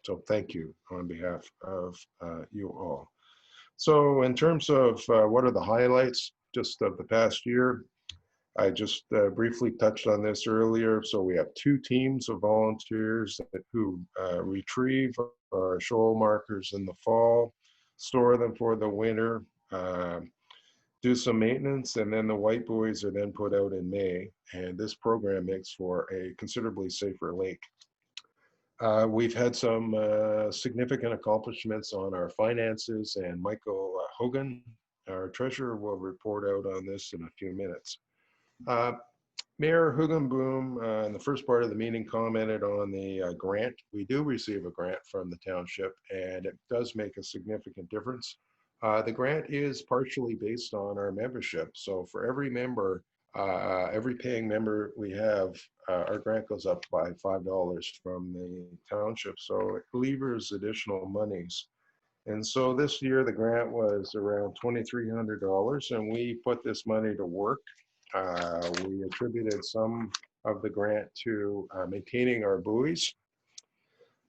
so thank you on behalf of you all. So in terms of what are the highlights just of the past year, I just briefly touched on this earlier. So we have 2 teams of volunteers who retrieve our shoal markers in the fall, store them for the winter, do some maintenance, and then the white buoys are then put out in May. And this program makes for a considerably safer lake. We've had some significant accomplishments on our finances, and Michael Hogan, our treasurer, will report out on this in a few minutes. Mayor Hugenboom, in the first part of the meeting, commented on the grant. We do receive a grant from the township, and it does make a significant difference. The grant is partially based on our membership. So for every member, every paying member we have, our grant goes up by $5 from the township. So it levers additional monies. And so this year, the grant was around $2,300, and we put this money to work. We attributed some of the grant to maintaining our buoys.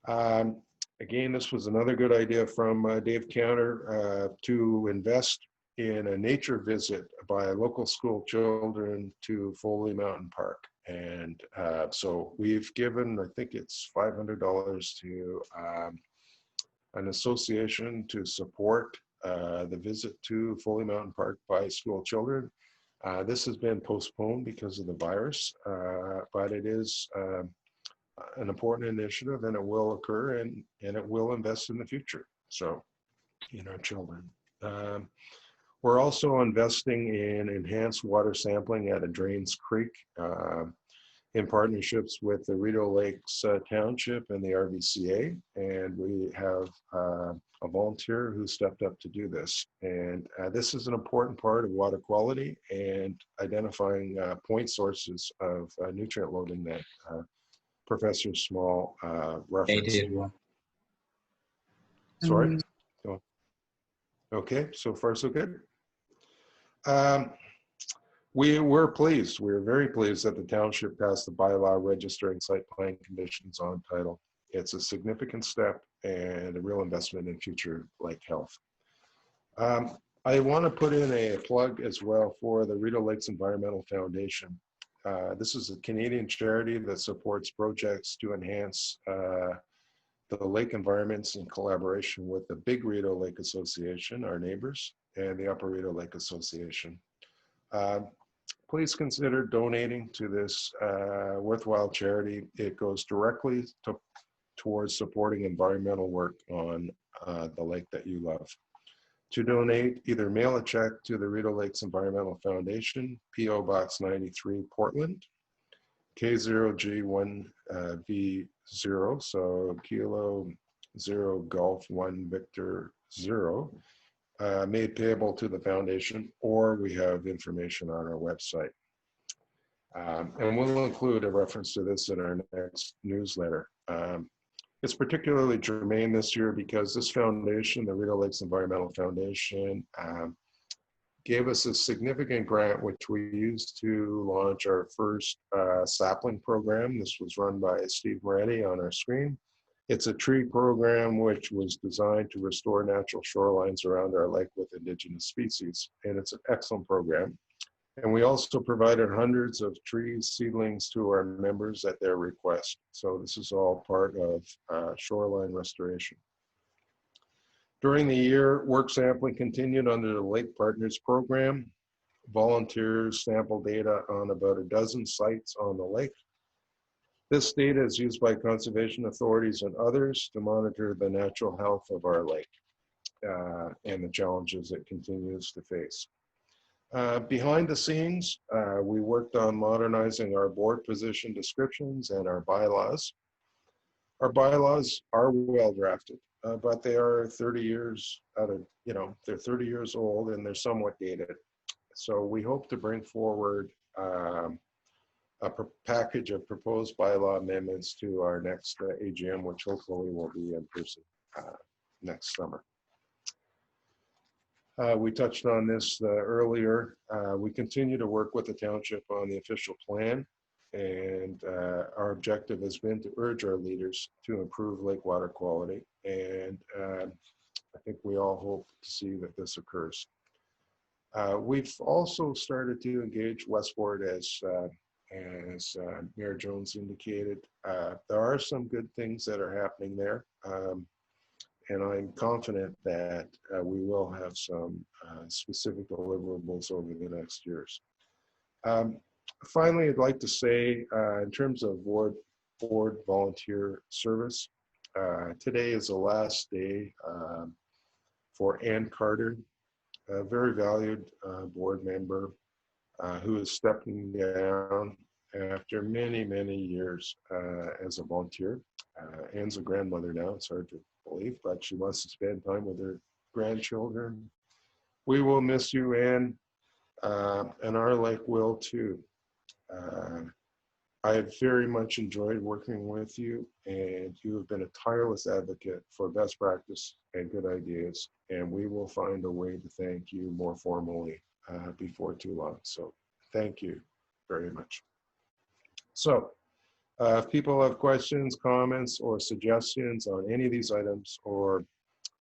Again, this was another good idea from Dave Counter to invest in a nature visit by local school children to Foley Mountain Park. And so we've given, I think it's $500 to an association to support the visit to Foley Mountain Park by school children. This has been postponed because of the virus, but it is an important initiative, and it will occur, and it will invest in the future, so in our children. We're also investing in enhanced water sampling at a Drains Creek in partnerships with the Rideau Lakes Township and the RVCA, and we have a volunteer who stepped up to do this. And this is an important part of water quality and identifying point sources of nutrient loading that Professor Small referenced. Sorry? Okay, so far so good. We were pleased. We were very pleased that the township passed the bylaw registering site plan conditions on title. It's a significant step and a real investment in future lake health. I want to put in a plug as well for the Rideau Lakes Environmental Foundation. This is a Canadian charity that supports projects to enhance the lake environments in collaboration with the Big Rideau Lake Association, our neighbors, and the Upper Rideau Lake Association. Please consider donating to this worthwhile charity. It goes directly towards supporting environmental work on the lake that you love. To donate, either mail a check to the Rideau Lakes Environmental Foundation, P.O. Box 93, Portland, K0G1V0, so Kilo 0 Golf 1 Victor 0, made payable to the foundation, or we have information on our website. And we'll include a reference to this in our next newsletter. It's particularly germane this year because this foundation, the Rideau Lakes Environmental Foundation, gave us a significant grant, which we used to launch our first Sapling Program. This was run by Steve Moretti on our screen. It's a tree program which was designed to restore natural shorelines around our lake with indigenous species, and it's an excellent program. And we also provided hundreds of trees, seedlings to our members at their request. So this is all part of shoreline restoration. During the year, work sampling continued under the Lake Partners Program. Volunteers sampled data on about a dozen sites on the lake. This data is used by conservation authorities and others to monitor the natural health of our lake and the challenges it continues to face. Behind the scenes, we worked on modernizing our board position descriptions and our bylaws. Our bylaws are well drafted, but they are 30 years out of, they're 30 years old and they're somewhat dated. So we hope to bring forward a package of proposed bylaw amendments to our next AGM, which hopefully will be in person next summer. We touched on this earlier. We continue to work with the township on the official plan, and our objective has been to urge our leaders to improve lake water quality, and I think we all hope to see that this occurs. We've also started to engage Westport as Mayor Jones indicated. There are some good things that are happening there. And I'm confident that we will have some specific deliverables over the next years. Finally, I'd like to say, in terms of board volunteer service, today is the last day for Ann Carter, a very valued board member who is stepping down after many, many years as a volunteer. Ann's a grandmother now, it's hard to believe, but she wants to spend time with her grandchildren. We will miss you, Ann, and our lake will too. I have very much enjoyed working with you, and you have been a tireless advocate for best practice and good ideas, and we will find a way to thank you more formally before too long. So thank you very much. So if people have questions, comments, or suggestions on any of these items or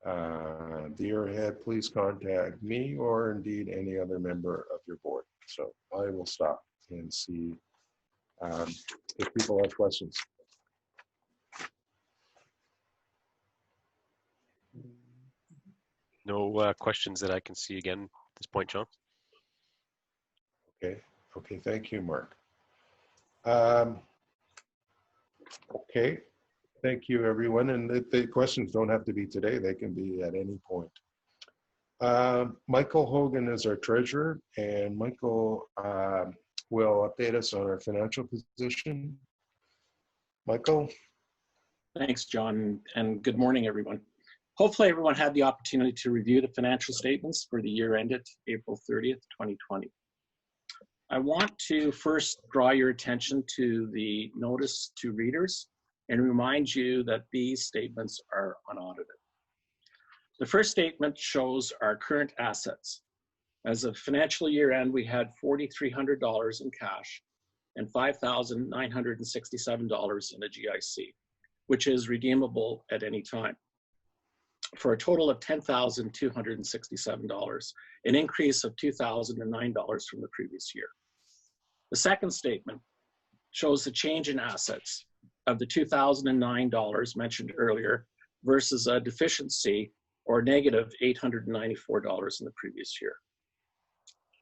the year ahead, please contact me or indeed any other member of your board. So I will stop and see if people have questions. No questions that I can see again at this point, John. Okay, thank you, Mark. Okay, thank you, everyone. And the questions don't have to be today. They can be at any point. Michael Hogan is our treasurer, and Michael will update us on our financial position. Michael? Thanks, John, and good morning, everyone. Hopefully everyone had the opportunity to review the financial statements for the year ended April 30th, 2020. I want to first draw your attention to the notice to readers and remind you that these statements are unaudited. The first statement shows our current assets. As of financial year end, we had $4,300 in cash and $5,967 in a GIC, which is redeemable at any time, for a total of $10,267, an increase of $2,009 from the previous year. The second statement shows the change in assets of the $2,009 mentioned earlier versus a deficiency or negative $894 in the previous year.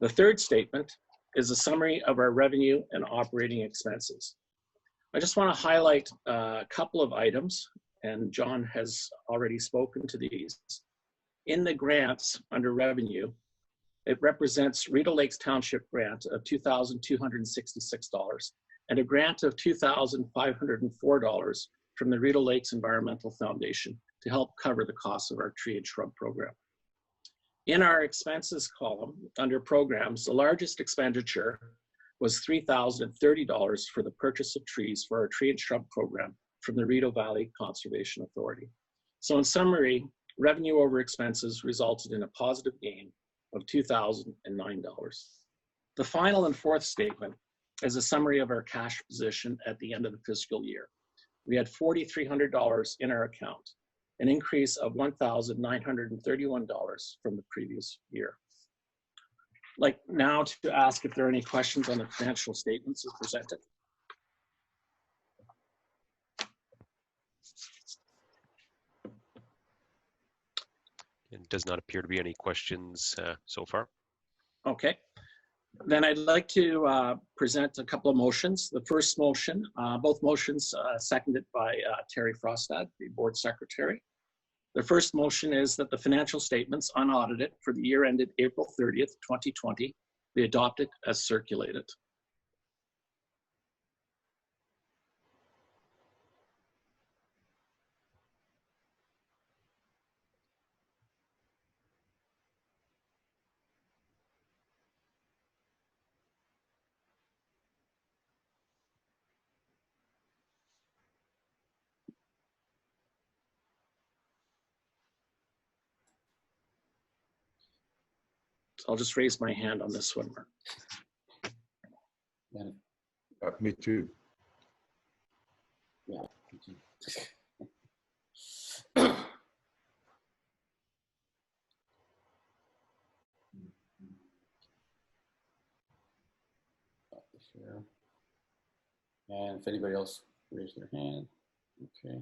The third statement is a summary of our revenue and operating expenses. I just want to highlight a couple of items, and John has already spoken to these. In the grants under revenue, it represents Rideau Lakes Township grant of $2,266 and a grant of $2,504 from the Rideau Lakes Environmental Foundation to help cover the costs of our tree and shrub program. In our expenses column under programs, the largest expenditure was $3,030 for the purchase of trees for our tree and shrub program from the Rideau Valley Conservation Authority. So in summary, revenue over expenses resulted in a positive gain of $2,009. The final and fourth statement is a summary of our cash position at the end of the fiscal year. We had $4,300 in our account, an increase of $1,931 from the previous year. I'd like now to ask if there are any questions on the financial statements as presented. It does not appear to be any questions so far. Okay. Then I'd like to present a couple of motions. The first motion, both motions seconded by Terry Frostad, the board secretary. The first motion is that the financial statements unaudited for the year ended April 30th, 2020 be adopted as circulated. So I'll just raise my hand on this one, Mark. Yeah. Me too. Yeah. Share. And if anybody else raise their hand, okay.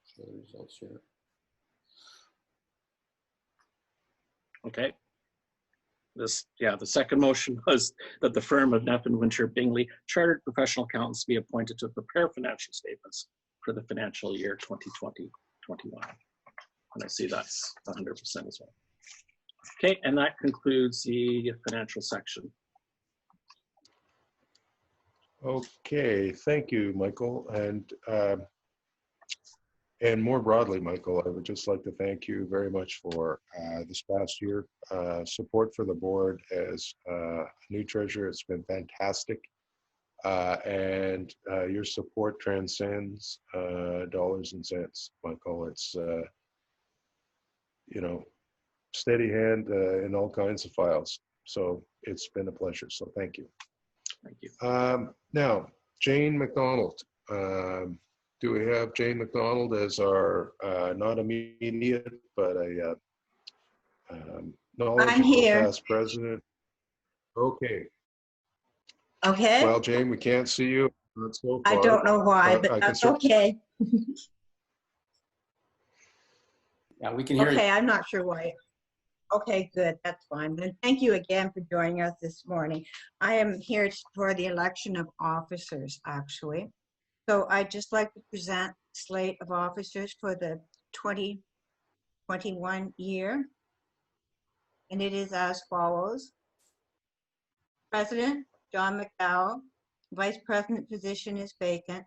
Show the results here. Okay. The second motion was that the firm of Neff and Winter Bingley Chartered Professional Accountants be appointed to prepare financial statements for the financial year 2020-21. And I see that's 100% as well. Okay, and that concludes the financial section. Okay, thank you, Michael. And more broadly, Michael, I would just like to thank you very much for this past year. Support for the board as new treasurer, it's been fantastic. And your support transcends dollars and cents, Michael. It's, you know, steady hand in all kinds of files. So it's been a pleasure, so thank you. Thank you. Now, Jane McDonald. Do we have Jane McDonald as our, not immediate, but a knowledgeable here. past president? Okay. Okay. Well, Jane, we can't see you. Not so far, I don't know why, but I but can that's okay. Yeah, we can hear you. Okay, I'm not sure why. Okay, good. That's fine. Then thank you again for joining us this morning. I am here for the election of officers, actually. So I'd just like to present a slate of officers for the 2021 year. And it is as follows. President, John McDowell. Vice President position is vacant.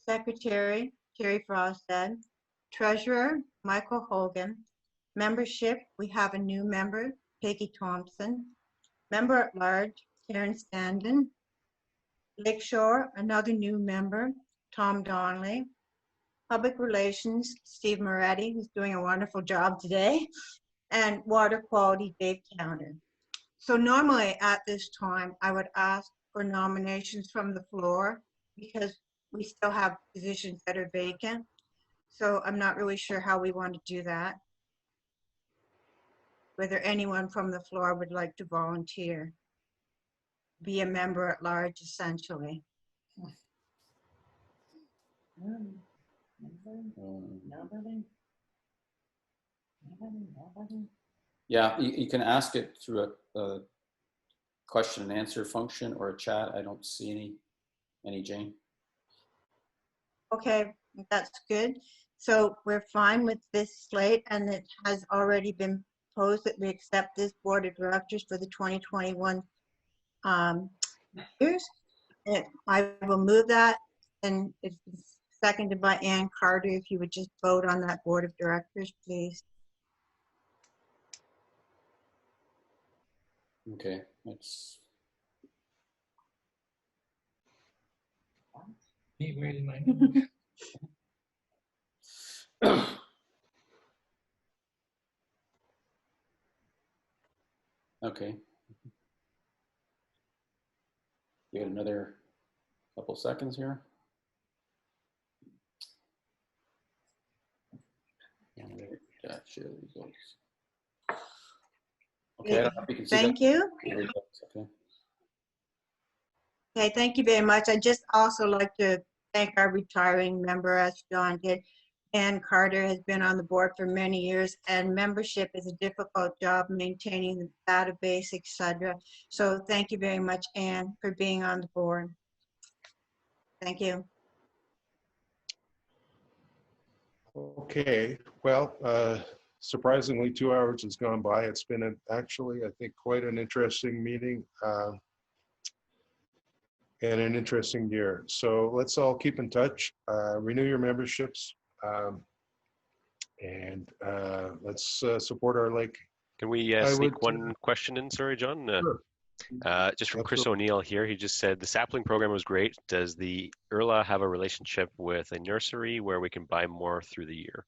Secretary, Terry Frostad. Treasurer, Michael Hogan. Membership, we have a new member, Peggy Thompson. Member at large, Karen Standen. Lakeshore, another new member, Tom Donnelly. Public Relations, Steve Moretti, who's doing a wonderful job today. And Water Quality, Dave Towner. So normally at this time, I would ask for nominations from the floor because we still have positions that are vacant. So I'm not really sure how we want to do that. Whether anyone from the floor would like to volunteer. Be a member at large, essentially. Yeah, you can ask it through a question and answer function or a chat. I don't see any Jane. Okay, that's good. So we're fine with this slate, and it has already been proposed that we accept this board of directors for the 2021 years. And I will move that, and it's seconded by Ann Carter. If you would just vote on that board of directors, please. Okay, that's. Okay. Give it another couple seconds here. Share the results. Okay, I don't know if you can see Thank that. you. Okay. Okay, thank you very much. I'd just also like to thank our retiring member, as John did, Ann Carter has been on the board for many years, and membership is a difficult job maintaining the database, etc. So thank you very much, Ann, for being on the board. Thank you. Okay, well, surprisingly, 2 hours has gone by. It's been actually, I think, quite an interesting meeting and an interesting year. So let's all keep in touch, renew your memberships, and let's support our lake. Can we I sneak would, one question in? Sorry, John. Sure. Just from Chris Absolutely. O'Neill here. He just said the sapling program was great. Does the Urla have a relationship with a nursery where we can buy more through the year?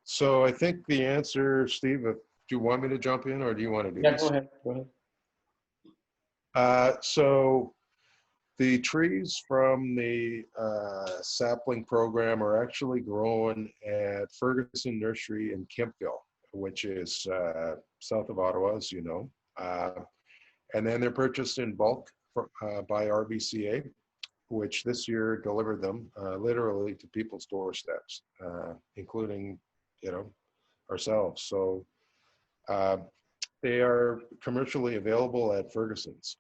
So I think the answer, Steve, do you want me to jump in or do you want to do Yeah, this? go ahead. Go ahead. So the trees from the sapling program are actually grown at Ferguson Nursery in Kempville, which is south of Ottawa, as you know. And then they're purchased in bulk by RBCA, which this year delivered them literally to people's doorsteps, including, ourselves. So they are commercially available at Ferguson's.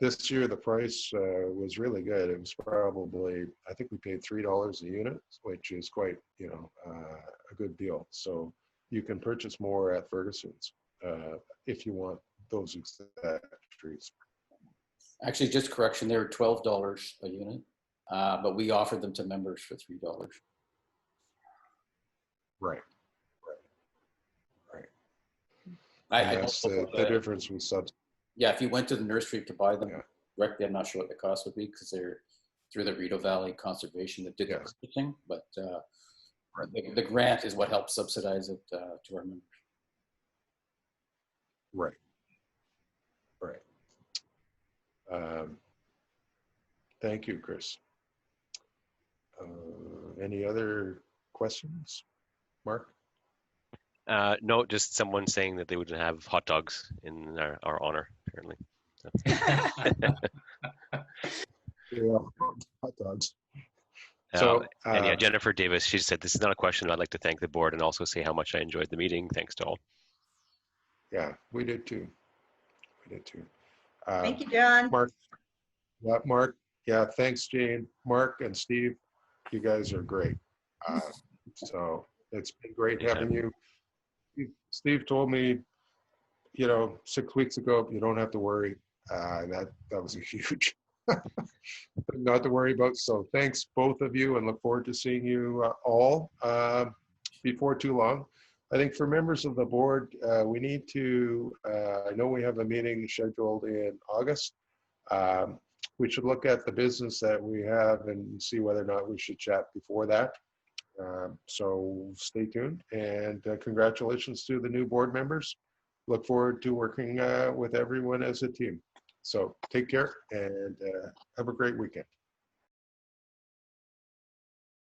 This year, the price was really good. It was probably, I think we paid $3 a unit, which is quite, a good deal. So you can purchase more at Ferguson's if you want those exact trees. Actually, just correction, they were $12 a unit, but we offered them to members for $3. Right. I That's don't know the difference with subs. Yeah, if you went to the nursery to buy them Yeah. directly, I'm not sure what the cost would be because they're through the Rideau Valley Conservation that did the purchasing, but the grant is what helps subsidize it to our members. Right. Thank you, Chris. Any other questions, Mark? No, just someone saying that they would have hot dogs in our honor, apparently. So. Yeah, hot dogs. And yeah, Jennifer Davis, she said, this is not a question. I'd like to thank the board and also say how much I enjoyed the meeting. Thanks to all. Yeah, we did too. Thank you, John. Mark. Yeah, thanks, Jane. Mark and Steve, you guys are great. So it's been great having you. Steve told me, 6 weeks ago, you don't have to worry. That was a huge not to worry about. So thanks both of you and look forward to seeing you all before too long. I think for members of the board, we need to, I know we have a meeting scheduled in August. We should look at the business that we have and see whether or not we should chat before that. So stay tuned and congratulations to the new board members. Look forward to working with everyone as a team. So take care and have a great weekend.